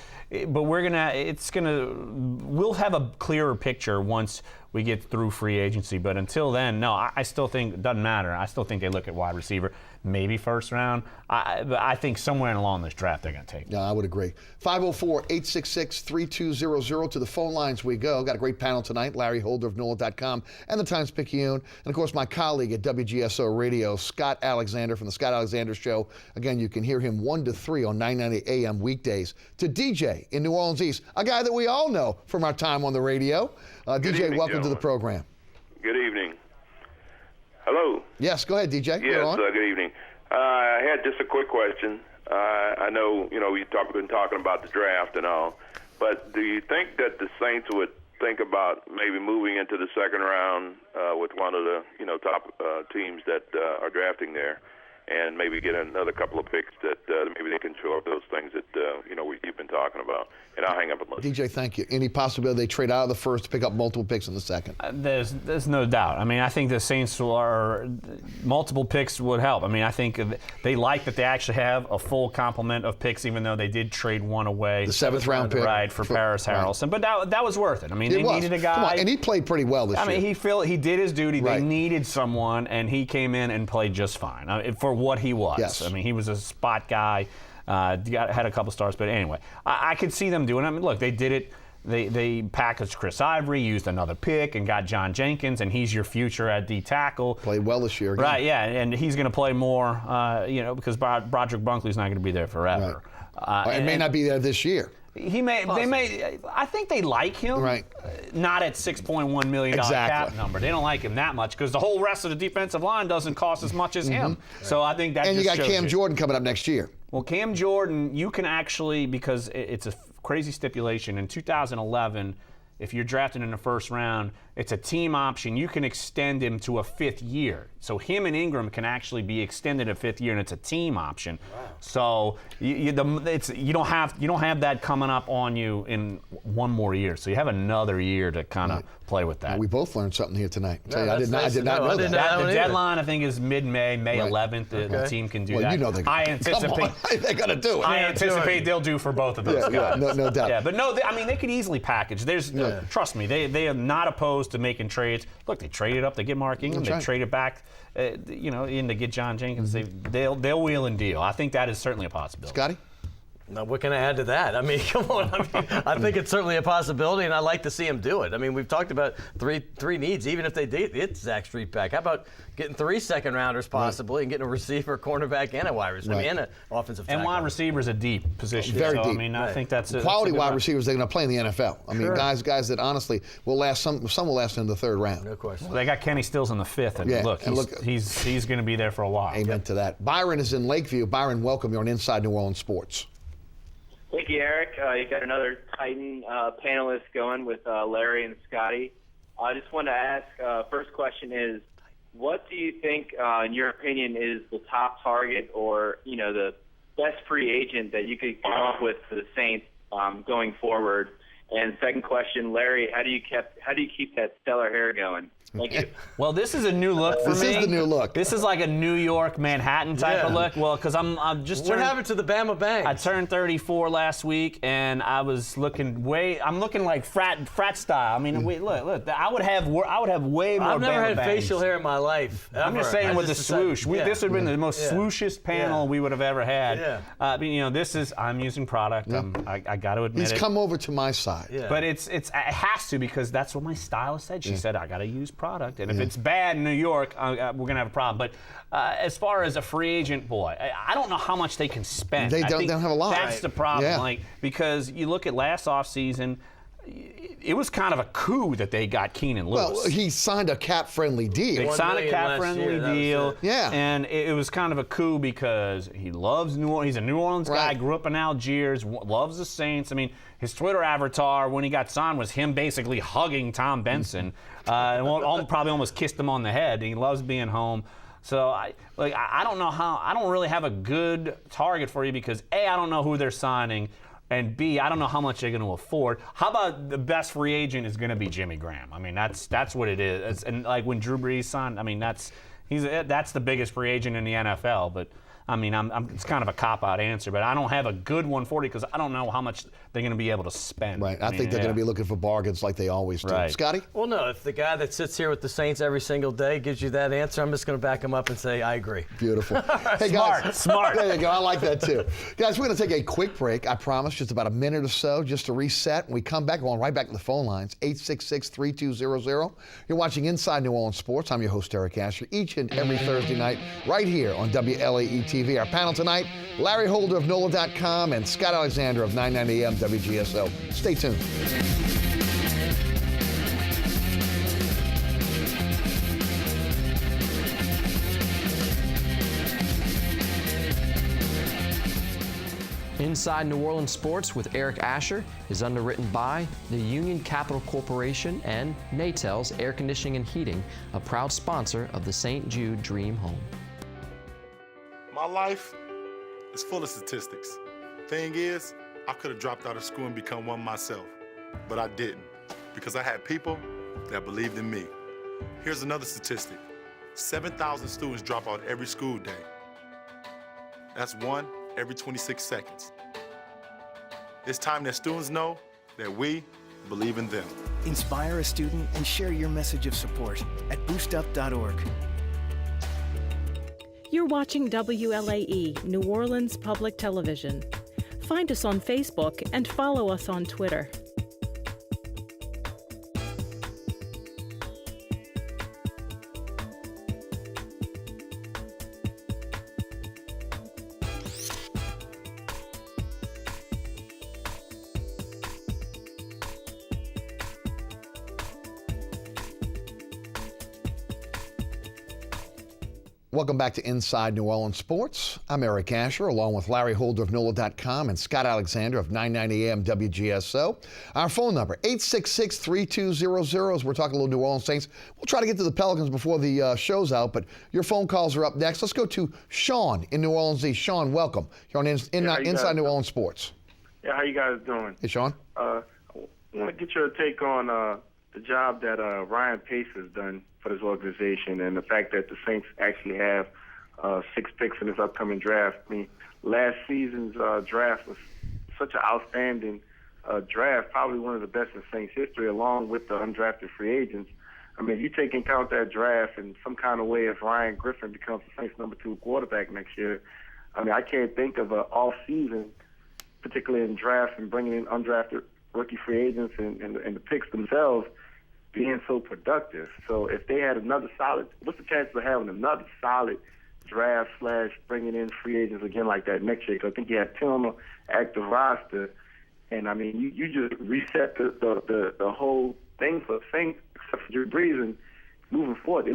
have a clearer picture once we get through free agency. But until then, no, I still think it doesn't matter. I still think they look at wide receiver, maybe first round. But I think somewhere along this draft they're going to take. Yeah, I would agree. 504-866-3200 to the phone lines we go. Got a great panel tonight. Larry Holder of NOLA.com and the Times-Picayune. And, of course, my colleague at WGSO Radio, Scott Alexander from the Scott Alexander Show. Again, you can hear him 1 to 3 on 990 AM weekdays. To DJ in New Orleans East, a guy that we all know from our time on the radio. DJ, evening, welcome to the program. Good evening. Hello. Yes, go ahead, DJ. Yes, good evening. I had just a quick question. I know, we've been talking about the draft and all, but do you think that the Saints would think about maybe moving into the second round with one of the, top teams that are drafting there, and maybe get another couple of picks that maybe they can show up those things that, you've been talking about? And I'll hang up and listen. DJ, thank you. Any possibility they trade out of the first to pick up multiple picks in the second? There's no doubt. I mean, I think the Saints multiple picks would help. I mean, I think they like that they actually have a full complement of picks, even though they did trade one away. The seventh round pick. Right, for Paris Harrelson. Right. But that was worth it. I mean, they needed a guy. Come on, and he played pretty well this year. I mean, he did his duty. Right. They needed someone, and he came in and played just fine for what he was. Yes. I mean, he was a spot guy. Had a couple stars, but anyway, I could see them doing it. I mean, look, they did it. They packaged Chris Ivory, used another pick, and got John Jenkins, and he's your future at D tackle. Played well this year again. Right, yeah, and he's going to play more, because Broderick Bunkley's not going to be there forever. Right. It may not be there this year. He may. Possibly. They may. I think they like him. Right. Not at $6.1 million cap number. They don't like him that much because the whole rest of the defensive line doesn't cost as much as him. So I think that. And just you got shows Cam Jordan coming up next year. Well, Cam Jordan, you can actually, because it's a crazy stipulation, in 2011, if you're drafted in the first round, it's a team option. You can extend him to a 5th year. So him and Ingram can actually be extended a 5th year, and it's a team option. Wow. So you don't have that coming up on you in one more year. So you have another year to kind of play with that. Well, we both learned something here tonight. Yeah, I did not know that. The deadline, I think, is mid-May, May 11th. The team can do that. Well, you know they got to do it. I anticipate they'll do for both of those guys. No doubt. Yeah, but no, they could easily package. Trust me, they are not opposed to making trades. Look, they traded up to get Mark Ingram. They traded back, in to get John Jenkins. They'll wheel and deal. I think that is certainly a possibility. Scotty? Now, what can I add to that? I mean, come on. I think it's certainly a possibility, and I'd like to see him do it. I mean, we've talked about three needs, even if they did get Zach Street back. How about getting 3 second-rounders possibly and getting a receiver, cornerback, and a wide receiver, and an offensive tackle. And wide receiver is a deep position. Very deep. I mean, I think that's quality wide receivers they're going to play in the NFL. I mean, guys that honestly will last. Some will last in the 3rd round. No question. Well, they got Kenny Stills in the 5th, and he's going to be there for a while. Amen to that. Byron is in Lakeview. Byron, welcome. You're on Inside New Orleans Sports. Thank you, Eric. You got another Titan panelist going with Larry and Scotty. I just want to ask, first question is, what do you think, in your opinion, is the top target or, the best free agent that you could come up with for the Saints going forward? And second question, Larry, how do you keep that stellar hair going? Thank you. Well, this is a new look for me. This is the new look. This is like a New York, Manhattan type of look. Well, because I'm just What happened to the Bama Bangs? I turned 34 last week, and I was looking I'm looking like frat style. I mean, look. I would have way more. I've never Bama had bangs. facial hair in my life. I'm just saying with the swoosh. This would have been the most swooshest panel we would have ever had. I'm using product. I got to admit He's come over to my side. Yeah. But it has to, because that's what my stylist said. She said I got to use product, and if it's bad in New York, we're gonna have a problem. But as far as a free agent, boy, I don't know how much they can spend. They don't have a lot. That's the problem. Yeah. Because you look at last offseason, it was kind of a coup that they got Keenan Lewis. Well, he signed a cap-friendly deal. They signed a cap-friendly deal. Yeah. And it was kind of a coup because he loves New Orleans. He's a New Orleans guy, grew up in Algiers, loves the Saints. I mean, his Twitter avatar when he got signed was him basically hugging Tom Benson. Probably almost kissed him on the head. He loves being home. So I don't know how. I don't really have a good target for you because A, I don't know who they're signing, and B, I don't know how much they're going to afford. How about the best free agent is going to be Jimmy Graham? I mean, that's what it is. And like when Drew Brees signed, I mean, that's the biggest free agent in the NFL. But I mean, it's kind of a cop-out answer, but I don't have a good one for you because I don't know how much they're going to be able to spend. Right. I think they're going to be looking for bargains like they always do. Right. Scotty? Well, no, if the guy that sits here with the Saints every single day gives you that answer, I'm just going to back him up and say, I agree. Beautiful. Hey, guys. Smart. There you go. I like that, too. Guys, we're going to take a quick break. I promise, just about a minute or so, just to reset. When we come back, going right back to the phone lines, 866-3200. You're watching Inside New Orleans Sports. I'm your host, Eric Asher, each and every Thursday night, right here on WLAE TV. Our panel tonight, Larry Holder of NOLA.com and Scott Alexander of 990 AM WGSO. Stay tuned. Inside New Orleans Sports with Eric Asher is underwritten by the Union Capital Corporation and Natel's Air Conditioning and Heating, a proud sponsor of the St. Jude Dream Home. My life is full of statistics. Thing is, I could have dropped out of school and become one myself, but I didn't because I had people that believed in me. Here's another statistic. 7,000 students drop out every school day. That's one every 26 seconds. It's time that students know that we believe in them. Inspire a student and share your message of support at boostup.org. You're watching WLAE, New Orleans Public Television. Find us on Facebook and follow us on Twitter. Welcome back to Inside New Orleans Sports. I'm Eric Asher, along with Larry Holder of NOLA.com and Scott Alexander of 990 AM WGSO. Our phone number, 866-3200, as we're talking a little New Orleans Saints. We'll try to get to the Pelicans before the show's out, but your phone calls are up next. Let's go to Sean in New Orleans East. Sean, welcome. You're on Inside New Orleans Sports. Yeah, how you guys doing? Hey, Sean. I want to get your take on the job that Ryan Pace has done for this organization and the fact that the Saints actually have 6 picks in this upcoming draft. I mean, last season's draft was such an outstanding draft, probably one of the best in Saints history, along with the undrafted free agents. I mean, if you take into account that draft in some kind of way, if Ryan Griffin becomes the Saints' number 2 quarterback next year, I mean, I can't think of an off-season, particularly in draft and bringing in undrafted rookie free agents and the picks themselves, being so productive. So if they had another solid, what's the chances of having another solid draft / bringing in free agents again like that next year? Because I think you have 10 on the active roster, and I mean you just reset the whole thing for things except for Drew Brees, and moving forward it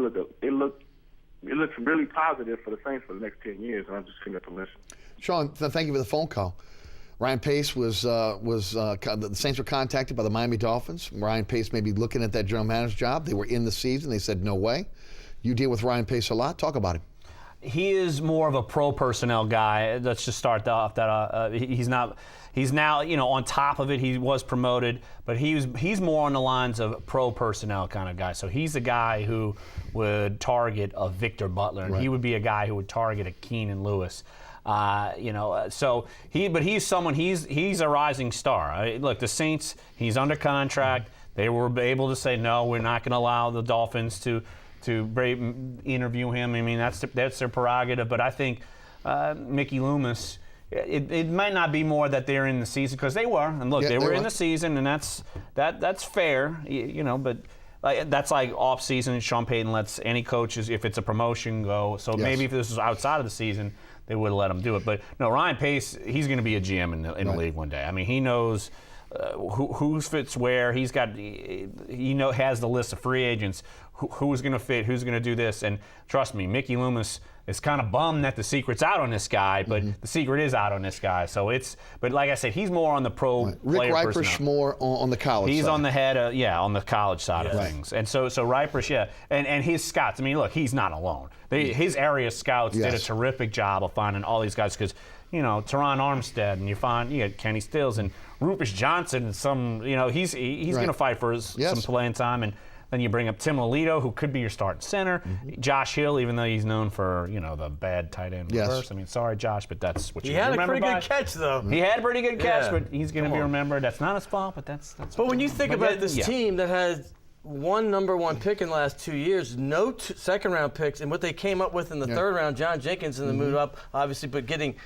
looks really positive for the Saints for the next 10 years. And I'm just sitting up to listen. Sean, thank you for the phone call. Ryan Pace the Saints were contacted by the Miami Dolphins. Ryan Pace may be looking at that general manager job. They were in the season. They said, no way. You deal with Ryan Pace a lot. Talk about him. He is more of a pro personnel guy. Let's just start off that. He's now, on top of it, he was promoted, but he's more on the lines of pro personnel kind of guy. So he's the guy who would target a Victor Butler, and right. He would be a guy who would target a Keenan Lewis. So he's someone. He's a rising star. Look, the Saints. He's under contract. They were able to say no. We're not going to allow the Dolphins to interview him. I mean, that's their prerogative. But I think Mickey Loomis. It might not be more that they're in the season because they were. And look, they were in the season, and that's fair. But. That's like off season. Sean Payton lets any coaches, if it's a promotion, go. So maybe if this was outside of the season, they would have let him do it. But no, Ryan Pace, he's going to be a GM in the league one day. I mean, he knows who fits where. Has the list of free agents. Who's going to fit? Who's going to do this? And trust me, Mickey Loomis is kind of bummed that the secret's out on this guy, but the secret is out on this guy. So but like I said, he's more on the pro Rick player Riper's more on the college He's side. on the head on the college side of things. And so Riper's, and his scouts, I mean, look, he's not alone. His area scouts did a terrific job of finding all these guys because, Teron Armstead, and you got Kenny Stills and Rufus Johnson, and some, he's going to fight for some playing time. And Then you bring up Tim Alito, who could be your starting center. Josh Hill, even though he's known for, the bad tight end reverse. I mean, sorry, Josh, but that's what you remember. He had a pretty good catch, though. He had a pretty good catch, but he's going to be remembered. That's not his fault, but that's But when you think about this team that had one number 1 pick in the last 2 years, no second-round picks, and what they came up with in the third round, John Jenkins in the move up, obviously, but getting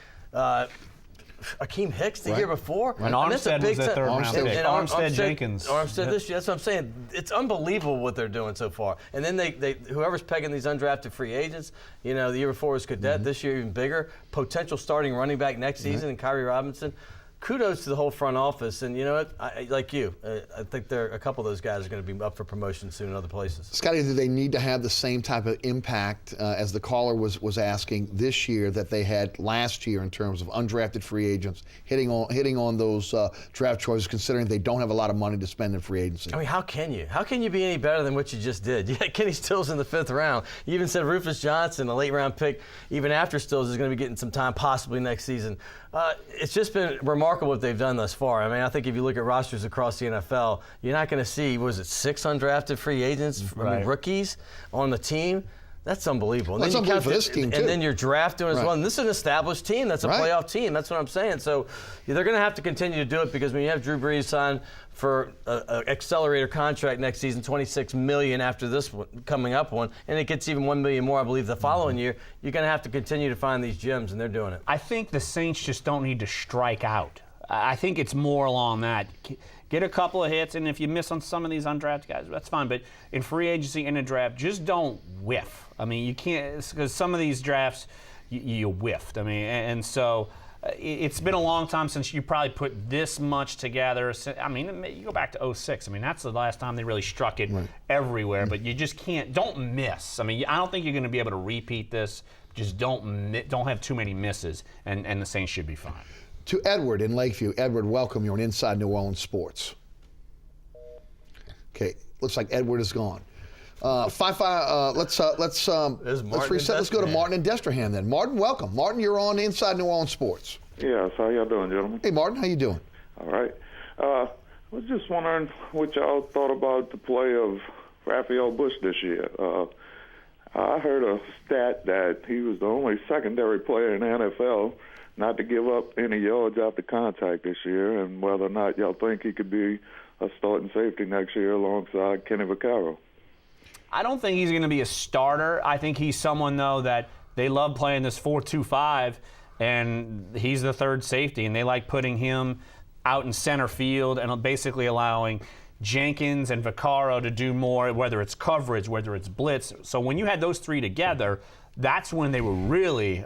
Akeem Hicks the year before. And Armstead was the third round pick. And Armstead Jenkins. Armstead this year. That's what I'm saying. It's unbelievable what they're doing so far. And then they whoever's pegging these undrafted free agents, the year before was Cadet, this year even bigger, potential starting running back next season, and Kyrie Robinson. Kudos to the whole front office, and you know what? I think a couple of those guys are going to be up for promotion soon in other places. Scotty, do they need to have the same type of impact as the caller was asking this year that they had last year in terms of undrafted free agents hitting on those draft choices, considering they don't have a lot of money to spend in free agency? I mean, how can you? How can you be any better than what you just did? Yeah, Kenny Stills in the 5th round. You even said Rufus Johnson, a late round pick, even after Stills is going to be getting some time possibly next season. It's just been remarkable what they've done thus far. I mean, I think if you look at rosters across the NFL, you're not going to see, 6 undrafted free agents, rookies on the team. That's unbelievable. That's unbelievable for this team, too. And then you're drafting as well. And this is an established team. That's a playoff team. That's what I'm saying. So they're going to have to continue to do it, because when you have Drew Brees signed for an accelerator contract next season, $26 million after this one, coming up one, and it gets even $1 million more, I believe, the following year, you're going to have to continue to find these gems, and they're doing it. I think the Saints just don't need to strike out. I think it's more along that. Get a couple of hits, and if you miss on some of these undrafted guys, that's fine. But in free agency and a draft, just don't whiff. I mean, you can't, because some of these drafts, you whiffed. I mean, and so it's been a long time since you probably put this much together. I mean, you go back to 2006. I mean, that's the last time they really struck it everywhere. But you just don't miss. I mean, I don't think you're going to be able to repeat this. Just don't have too many misses, and the Saints should be fine. To Edward in Lakeview. Welcome. You're on Inside New Orleans Sports. Okay, looks like Edward is gone. Let's reset. Let's go to Martin and Destrehan then. Martin, welcome. Martin, you're on Inside New Orleans Sports. Yes, how y'all doing, gentlemen? Hey, Martin, how you doing? All right. I was just wondering what y'all thought about the play of Raphael Bush this year. I heard a stat that he was the only secondary player in the NFL not to give up any yards after contact this year, and whether or not y'all think he could be a starting safety next year alongside Kenny Vaccaro. I don't think he's going to be a starter. I think he's someone, though, that they love playing this 4-2-5, and he's the third safety, and they like putting him out in center field and basically allowing Jenkins and Vaccaro to do more, whether it's coverage, whether it's blitz. So when you had those three together, that's when they were really,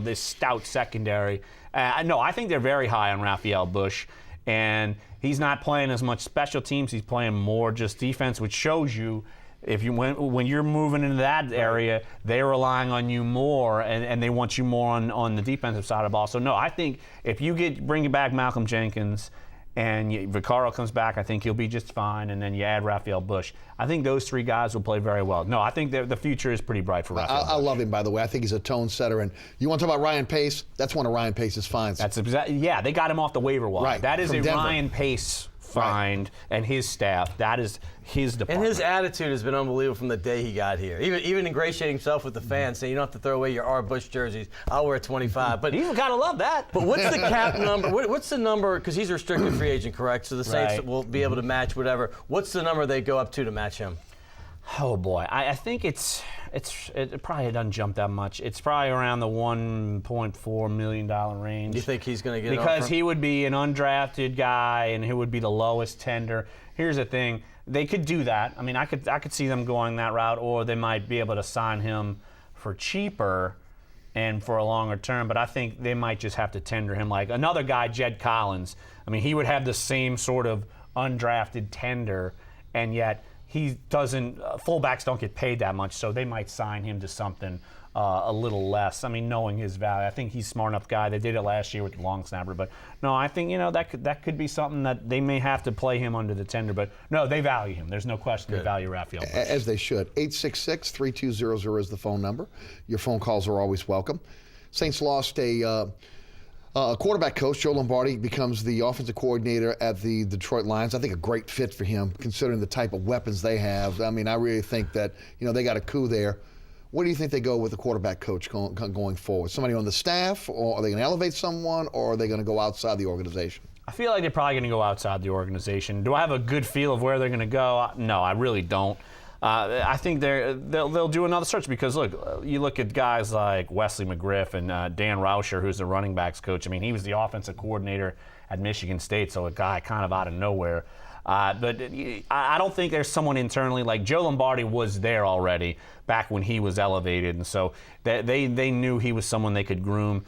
this stout secondary. No, I think they're very high on Raphael Bush, and he's not playing as much special teams. He's playing more just defense, which shows you when you're moving into that area, they're relying on you more, and they want you more on the defensive side of the ball. So, no, I think if you bring back Malcolm Jenkins and Vaccaro comes back, I think he'll be just fine, and then you add Raphael Bush. I think those three guys will play very well. No, I think the future is pretty bright for Raphael Bush. I love him, by the way. I think he's a tone setter. And you want to talk about Ryan Pace? That's one of Ryan Pace's finds. That's exactly, they got him off the waiver wire. Right, that is a Denver. Ryan Pace find, and his staff. That is his department. And his attitude has been unbelievable from the day he got here. Even ingratiating himself with the fans, saying you don't have to throw away your R. Bush jerseys. I'll wear 25. But you gotta love that. But what's the cap number? What's the number? Because he's a restricted free agent, correct? So the Saints will be able to match whatever. What's the number they go up to match him? Oh boy, I think it probably doesn't jump that much. It's probably around the $1.4 million range. You think he's going to get because he would be an undrafted guy and he would be the lowest tender. Here's the thing: they could do that. I mean, I could see them going that route, or they might be able to sign him for cheaper and for a longer term. But I think they might just have to tender him like another guy, Jed Collins. I mean, he would have the same sort of undrafted tender, and yet he doesn't. Fullbacks don't get paid that much, so they might sign him to something a little less. I mean, knowing his value, I think he's a smart enough guy. They did it last year with the long snapper, but no, I think that could be something that they may have to play him under the tender. But no, they value him. There's no question they value Raphael Bush. As they should. 866-3200 is the phone number. Your phone calls are always welcome. Saints lost a Quarterback coach Joe Lombardi becomes the offensive coordinator at the Detroit Lions. I think a great fit for him, considering the type of weapons they have. I mean, I really think that they got a coup there. Where do you think they go with the quarterback coach going forward? Somebody on the staff, or are they going to elevate someone, or are they going to go outside the organization? I feel like they're probably going to go outside the organization. Do I have a good feel of where they're going to go? No, I really don't. I think they'll do another search because, look, you look at guys like Wesley McGriff and Dan Rauscher, who's the running backs coach. I mean, he was the offensive coordinator at Michigan State, so a guy kind of out of nowhere. But I don't think there's someone internally like Joe Lombardi was there already back when he was elevated, and so they knew he was someone they could groom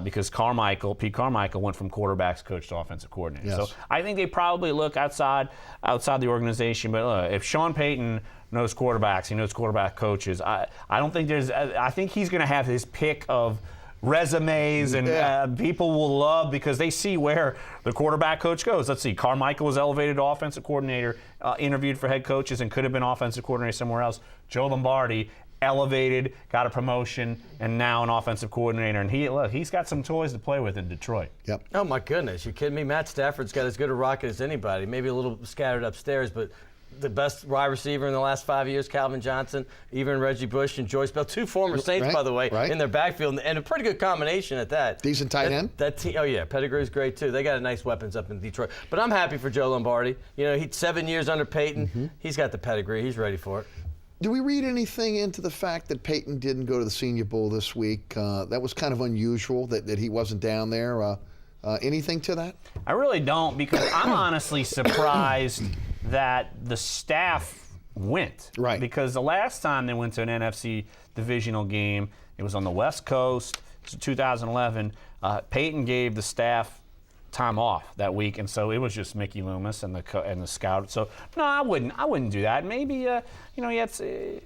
because Pete Carmichael went from quarterbacks coach to offensive coordinator. Yes. So I think they probably look outside the organization. But if Sean Payton knows quarterbacks, he knows quarterback coaches. I don't think I think he's going to have his pick of resumes, and people will love because they see where the quarterback coach goes. Let's see, Carmichael was elevated to offensive coordinator, interviewed for head coaches, and could have been offensive coordinator somewhere else. Joe Lombardi elevated, got a promotion, and now an offensive coordinator. And he's got some toys to play with in Detroit. Yep. Oh my goodness, you kidding me? Matt Stafford's got as good a rocket as anybody. Maybe a little scattered upstairs, but the best wide receiver in the last 5 years, Calvin Johnson, even Reggie Bush and Joyce Bell, two former Saints, by the way, in their backfield, and a pretty good combination at that. Decent tight end. That team, oh yeah, Pettigrew's great too. They got nice weapons up in Detroit. But I'm happy for Joe Lombardi. He's 7 years under Peyton. He's got the pedigree. He's ready for it. Do we read anything into the fact that Peyton didn't go to the Senior Bowl this week? That was kind of unusual that he wasn't down there. Anything to that? I really don't, because I'm honestly surprised that the staff went. Right. Because the last time they went to an NFC divisional game, it was on the West Coast. It was 2011. Peyton gave the staff time off that week, and so it was just Mickey Loomis and the scout. So no, I wouldn't do that. Maybe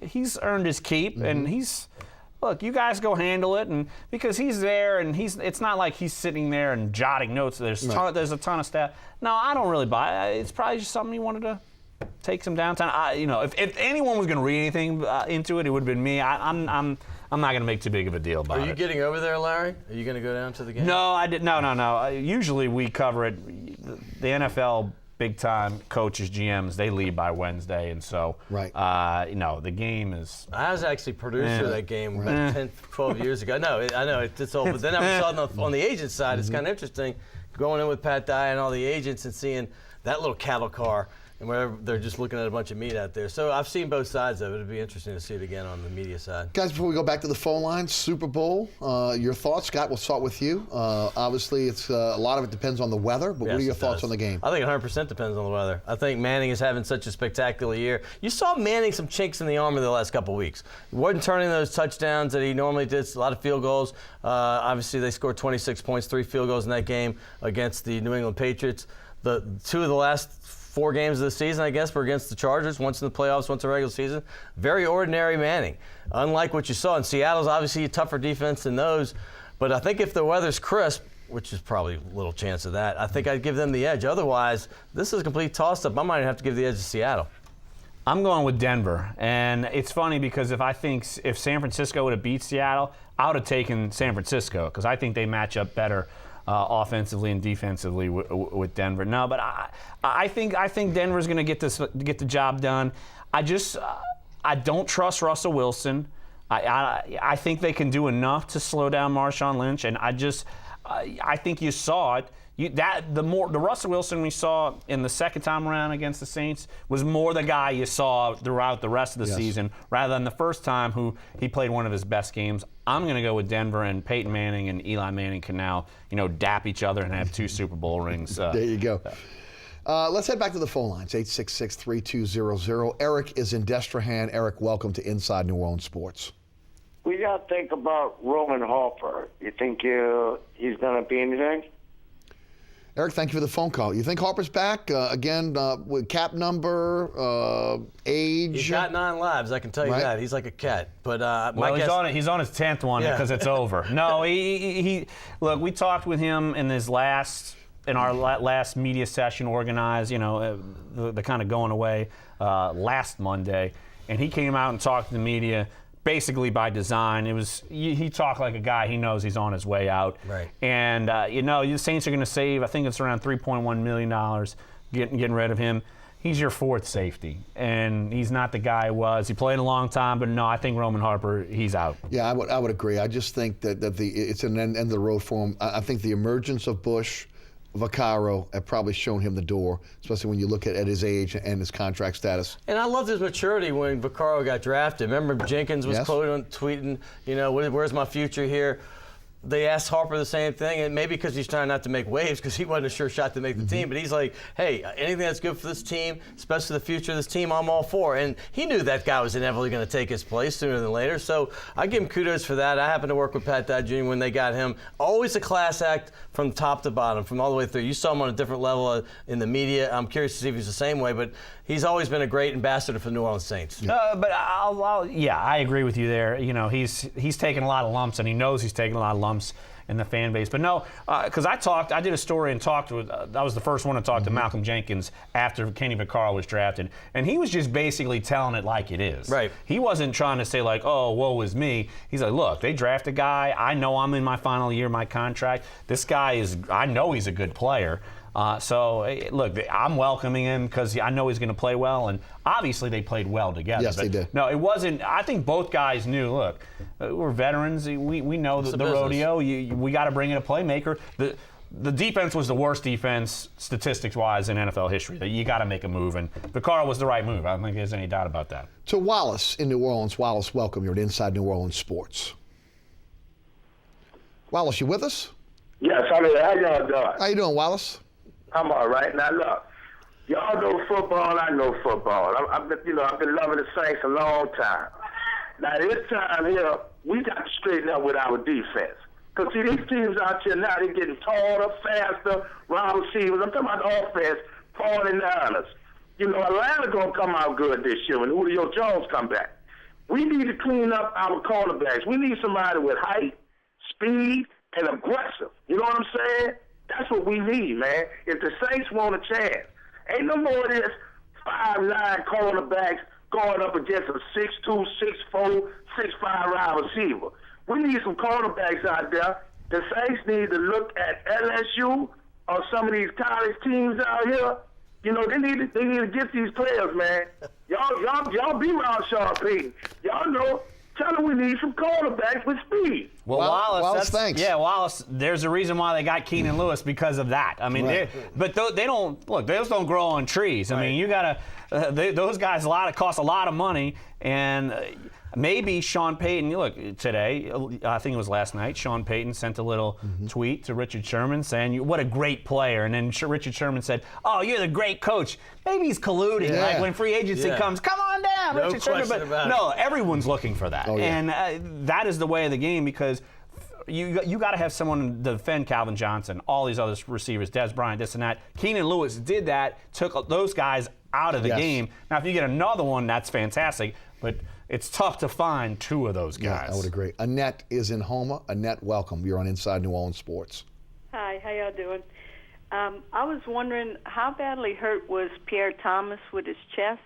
he's earned his keep, and look, you guys go handle it, and because he's there, and it's not like he's sitting there and jotting notes. There's a ton of staff. No, I don't really buy it. It's probably just something he wanted to take some downtime. If anyone was going to read anything into it, it would have been me. I'm not going to make too big of a deal about it. Are you getting over there, Larry? Are you going to go down to the game? No, I did. No. Usually we cover it. The NFL big-time coaches, GMs, they leave by Wednesday, and so the game is. I was actually producer of that game about 10, 12 years ago. No, I know it's old, but then I saw on the agent side. It's kind of interesting going in with Pat Dye and all the agents and seeing that little cattle car. And wherever they're just looking at a bunch of meat out there. So I've seen both sides of it. It'd be interesting to see it again on the media side. Guys, before we go back to the phone lines, Super Bowl, your thoughts? Scott, we'll start with you. Obviously, it's a lot of it depends on the weather, but what are your thoughts on the game? I think 100% depends on the weather. I think Manning is having such a spectacular year. You saw Manning some chinks in the armor the last couple of weeks. He wasn't turning those touchdowns that he normally did. A lot of field goals. Obviously, they scored 26 points, 3 field goals in that game against the New England Patriots. The 2 of the last 4 games of the season, I guess, were against the Chargers, once in the playoffs, once in the regular season. Very ordinary Manning. Unlike what you saw in Seattle's obviously a tougher defense than those. But I think if the weather's crisp, which is probably little chance of that, I think I'd give them the edge. Otherwise, this is a complete toss-up. I might have to give the edge to Seattle. I'm going with Denver. And it's funny because if San Francisco would have beat Seattle, I would have taken San Francisco because I think they match up better offensively and defensively with Denver. No, but I think Denver's going to get the job done. I don't trust Russell Wilson. I think they can do enough to slow down Marshawn Lynch, and I think you saw it. The Russell Wilson we saw in the second time around against the Saints was more the guy you saw throughout the rest of the season rather than the first time who he played one of his best games. I'm going to go with Denver, and Peyton Manning and Eli Manning can now dap each other and have 2 Super Bowl rings. There you go. Let's head back to the phone lines, 866-3200. Eric is in Destrehan. Eric, welcome to Inside New Orleans Sports. We got to think about Roman Harper. You think he's going to be anything? Eric, thank you for the phone call. You think Harper's back again with cap number, age? He's got 9 lives, I can tell you that. He's like a cat. But he's on his 10th one because it's over. No, he look. We talked with him in our last media session organized. The kind of going away last Monday, and he came out and talked to the media basically by design. He talked like a guy he knows he's on his way out. Right. And the Saints are going to save, I think it's around $3.1 million getting rid of him. He's your fourth safety, and he's not the guy he was. He played a long time, but no, I think Roman Harper, he's out. Yeah, I would agree. I just think that it's an end of the road for him. I think the emergence of Bush, Vaccaro have probably shown him the door, especially when you look at his age and his contract status. And I loved his maturity when Vaccaro got drafted. Remember Jenkins was tweeting, where's my future here? They asked Harper the same thing, and maybe because he's trying not to make waves because he wasn't a sure shot to make the team, but he's like, hey, anything that's good for this team, especially the future of this team, I'm all for. And he knew that guy was inevitably going to take his place sooner than later, so I give him kudos for that. I happened to work with Pat Dye Jr. when they got him. Always a class act from top to bottom, from all the way through. You saw him on a different level in the media. I'm curious to see if he's the same way, but he's always been a great ambassador for the New Orleans Saints. But I agree with you there. He's taken a lot of lumps, and he knows he's taken a lot of lumps in the fan base. But no, because I did a story and talked with, I was the first one to talk to Malcolm Jenkins after Kenny Vaccaro was drafted, and he was just basically telling it like it is. Right. He wasn't trying to say like, oh, woe is me. He's like, look, they draft a guy. I know I'm in my final year of my contract. This guy I know he's a good player. Look, I'm welcoming him because I know he's going to play well, and obviously they played well together. Yes, they did. No, it wasn't. I think both guys knew, look, we're veterans. We know the rodeo. We got to bring in a playmaker. The defense was the worst defense, statistics-wise, in NFL history. You got to make a move, and Vaccaro was the right move. I don't think there's any doubt about that. To Wallace in New Orleans. Wallace, welcome. You're at Inside New Orleans Sports. Wallace, you with us? Yes, I'm here. How y'all doing? How you doing, Wallace? I'm all right. Now, look, y'all know football. I know football. I've been loving the Saints a long time. Now, this time here, we got to straighten up with our defense. Because, see, these teams out here now, they're getting taller, faster, wide receivers. I'm talking about the offense, 49ers. Atlanta going to come out good this year when Julio Jones come back. We need to clean up our cornerbacks. We need somebody with height, speed, and aggressive. You know what I'm saying? That's what we need, man. If the Saints want a chance, ain't no more of this 5'9" cornerbacks going up against a 6'2", 6'4", 6'5" wide receiver. We need some cornerbacks out there. The Saints need to look at LSU or some of these college teams out here. They need to get these players, man. Y'all be around Sean Payton. Y'all know. Tell them we need some cornerbacks with speed. Well, Wallace, thanks. Yeah, Wallace, there's a reason why they got Keenan Lewis because of that. I mean, right. they don't, look, those don't grow on trees. I mean, you got to, those guys cost a lot of money, and maybe Sean Payton, look, today, I think it was last night, Sean Payton sent a little tweet to Richard Sherman saying, what a great player. And then Richard Sherman said, oh, you're the great coach. Maybe he's colluding. Yeah. Like when free agency comes, come on down, No Richard Sherman. question about it. No, everyone's looking for that. Oh, yeah. And that is the way of the game because you got to have someone to defend Calvin Johnson, all these other receivers, Des Bryant, this and that. Keenan Lewis did that, took those guys out of the game. Now, if you get another one, that's fantastic. But it's tough to find two of those guys. Yeah, I would agree. Annette is in Houma. Annette, welcome. You're on Inside New Orleans Sports. Hi, how y'all doing? I was wondering how badly hurt was Pierre Thomas with his chest,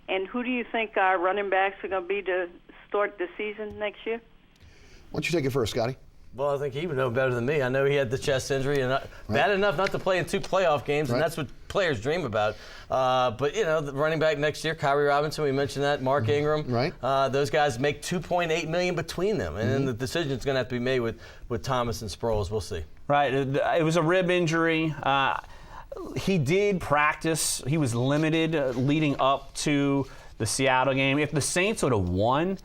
and who do you think our running backs are going to be to start the season next year? Why don't you take it first, Scotty? Well, I think he would know better than me. I know he had the chest injury, and bad enough not to play in 2 playoff games, and that's what players dream about. But, the running back next year, Kyrie Robinson, we mentioned that, Mark Ingram. Right. Those guys make $2.8 million between them, and then the decision's going to have to be made with Thomas and Sproles. We'll see. Right. It was a rib injury. He did practice. He was limited leading up to the Seattle game. If the Saints would have won,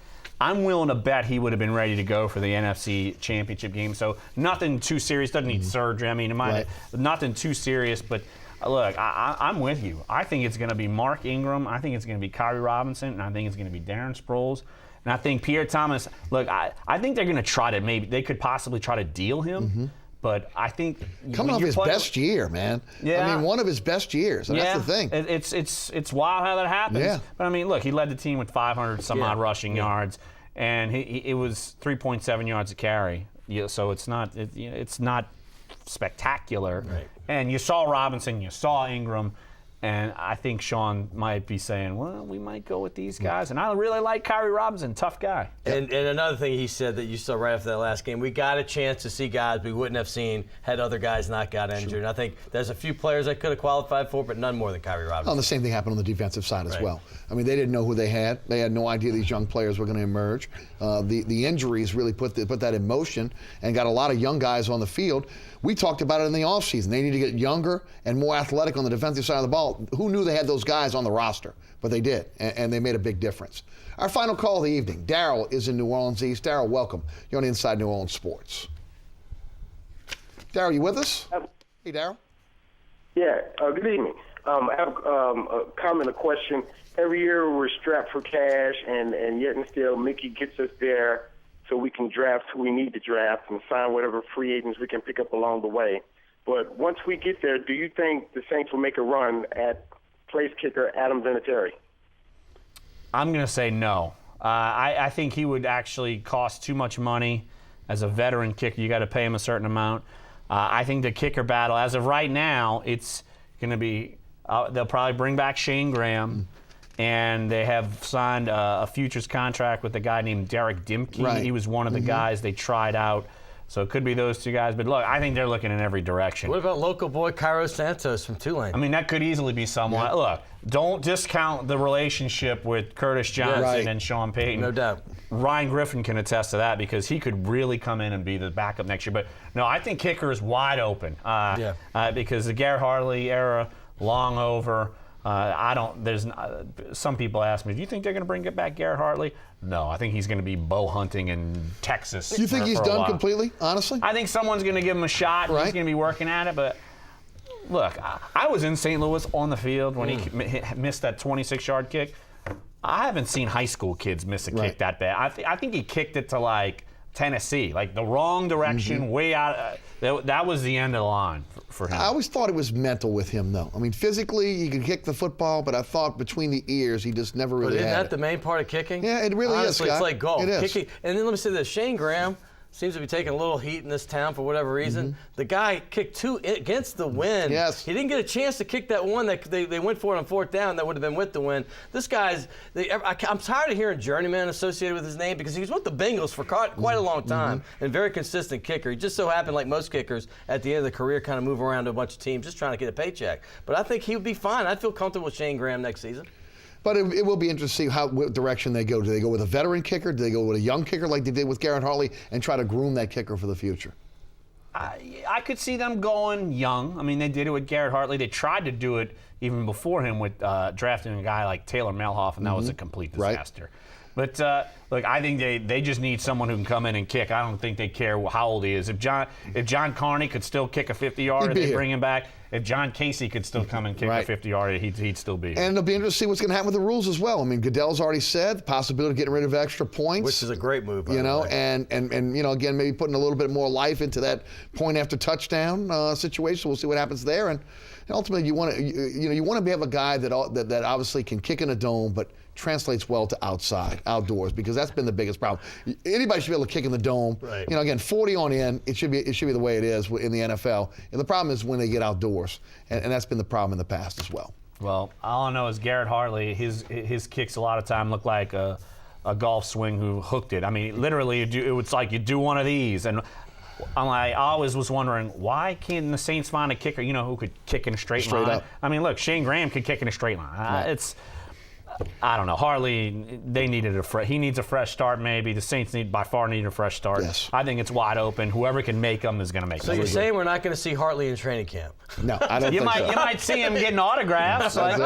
I'm willing to bet he would have been ready to go for the NFC Championship game. So nothing too serious. Doesn't need surgery. I mean, nothing too serious. But look, I'm with you. I think it's going to be Mark Ingram. I think it's going to be Kyrie Robinson. And I think it's going to be Darren Sproles. And I think Pierre Thomas, look, I think they're going to try to they could possibly try to deal him. But I think coming off his best year, man. Yeah. I mean, one of his best years. And that's the thing. It's wild how that happens. Yeah. But I mean, look, he led the team with 500 some odd rushing yards, and it was 3.7 yards a carry. So it's not spectacular. Right. And you saw Robinson, you saw Ingram. And I think Sean might be saying, well, we might go with these guys. And I really like Kyrie Robinson, tough guy. And another thing he said that you saw right after that last game, we got a chance to see guys we wouldn't have seen had other guys not got injured. Sure. And I think there's a few players that could have qualified for it, but none more than Kyrie Robinson. Oh, the same thing happened on the defensive side as well. I mean, they didn't know who they had. They had no idea these young players were going to emerge. The injuries really put that in motion and got a lot of young guys on the field. We talked about it in the offseason. They need to get younger and more athletic on the defensive side of the ball. Who knew they had those guys on the roster? But they did, and they made a big difference. Our final call of the evening. Daryl is in New Orleans East. Daryl, welcome. You're on Inside New Orleans Sports. Daryl, you with us? Hey, Daryl. Yeah, good evening. I have a comment, a question. Every year we're strapped for cash, and yet and still Mickey gets us there so we can draft who we need to draft and sign whatever free agents we can pick up along the way. But once we get there, do you think the Saints will make a run at place kicker Adam Vinatieri? I'm going to say no. I think he would actually cost too much money as a veteran kicker. You got to pay him a certain amount. I think the kicker battle, as of right now, it's going to be they'll probably bring back Shane Graham, and they have signed a futures contract with a guy named Derek Dimke. Right. He was one of the guys they tried out. So it could be those two guys. But look, I think they're looking in every direction. What about local boy Cairo Santos from Tulane? I mean, that could easily be someone. Yeah. Look, don't discount the relationship with Curtis Johnson and Sean Payton. No doubt. Ryan Griffin can attest to that because he could really come in and be the backup next year. But no, I think kicker is wide open because the Garrett Hartley era, long over. Some people ask me, do you think they're going to bring back Garrett Hartley? No, I think he's going to be bow hunting in Texas. You think he's done completely, honestly? I think someone's going to give him a shot. He's going to be working at it. But look, I was in St. Louis on the field when he missed that 26-yard kick. I haven't seen high school kids miss a kick that bad. I think he kicked it to like Tennessee, like the wrong direction, way out. That was the end of the line for him. I always thought it was mental with him, though. I mean, physically, he could kick the football, but I thought between the ears, he just never really had it. But isn't that the main part of kicking? Yeah, it really Honestly, is, Scott. it's like golf. It is. Kicking. And then let me say this. Shane Graham seems to be taking a little heat in this town for whatever reason. The guy kicked two against the wind. Yes. He didn't get a chance to kick that one that they went for it on fourth down that would have been with the win. This guy's, I'm tired of hearing journeyman associated with his name because he was with the Bengals for quite a long time and very consistent kicker. He just so happened, like most kickers, at the end of the career kind of move around to a bunch of teams just trying to get a paycheck. But I think he would be fine. I'd feel comfortable with Shane Graham next season. But it will be interesting to see what direction they go. Do they go with a veteran kicker? Do they go with a young kicker like they did with Garrett Hartley and try to groom that kicker for the future? I could see them going young. I mean, they did it with Garrett Hartley. They tried to do it even before him with drafting a guy like Taylor Melhoff, and that was a complete disaster. But look, I think they just need someone who can come in and kick. I don't think they care how old he is. If John Carney could still kick a 50-yarder, they bring him back. If John Casey could still come and kick a 50-yarder, he'd still be here. And it'll be interesting to see what's going to happen with the rules as well. I mean, Goodell's already said the possibility of getting rid of extra points, which is a great move, by you know, the way. and you know, again, maybe putting a little bit more life into that point after touchdown situation. We'll see what happens there. And ultimately, you want to have a guy that obviously can kick in a dome, but translates well to outdoors, because that's been the biggest problem. Anybody should be able to kick in the dome. Right. You know, again, 40 on in, it should be the way it is in the NFL. And the problem is when they get outdoors, and that's been the problem in the past as well. Well, all I know is Garrett Hartley, his kicks a lot of time look like a golf swing who hooked it. I mean, literally, it's like you do one of these, and I always was wondering, why can't the Saints find a kicker, who could kick in a straight line? Up. I mean, look, Shane Graham could kick in a straight line. Right. I don't know. Hartley, they needed he needs a fresh start maybe. The Saints by far need a fresh start. Yes. I think it's wide open. Whoever can make them is going to make them. So you're saying we're not going to see Hartley in training camp? No, I don't think so. You might see him getting autographs. Like,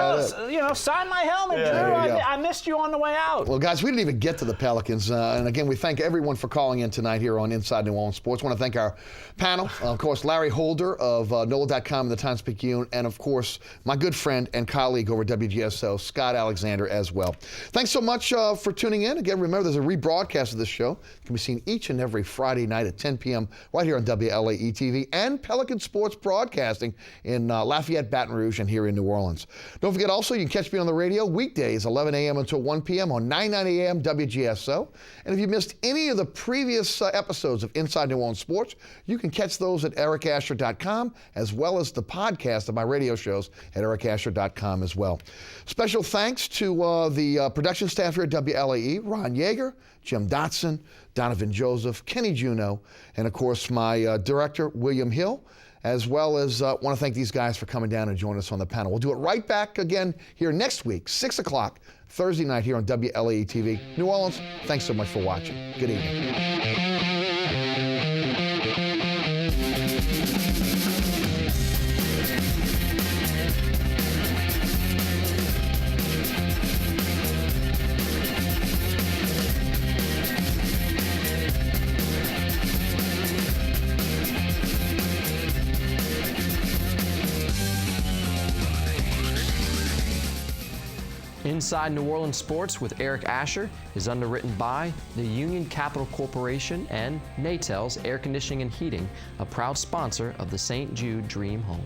sign my helmet, Drew. I missed you on the way out. Well, guys, we didn't even get to the Pelicans. And again, we thank everyone for calling in tonight here on Inside New Orleans Sports. I want to thank our panel. Of course, Larry Holder of NOLA.com and the Times-Picayune. And, of course, my good friend and colleague over at WGSO, Scott Alexander. calendar as well. Thanks so much for tuning in. Again, remember there's a rebroadcast of this show. It can be seen each and every Friday night at 10 p.m. right here on WLAE TV and Pelican Sports Broadcasting in Lafayette, Baton Rouge, and here in New Orleans. Don't forget also, you can catch me on the radio weekdays 11 a.m. until 1 p.m. on 990 AM WGSO. And if you missed any of the previous episodes of Inside New Orleans Sports, you can catch those at ericasher.com, as well as the podcast of my radio shows at ericasher.com as well. Special thanks to the production staff here at WLAE, Ron Yeager, Jim Dotson, Donovan Joseph, Kenny Juneau, and of course my director, William Hill, as well as want to thank these guys for coming down and joining us on the panel. We'll do it right back again here next week, 6 o'clock, Thursday night here on WLAE TV. New Orleans, thanks so much for watching. Good evening. Inside New Orleans Sports with Eric Asher is underwritten by the Union Capital Corporation and Natel's Air Conditioning and Heating, a proud sponsor of the St. Jude Dream Home.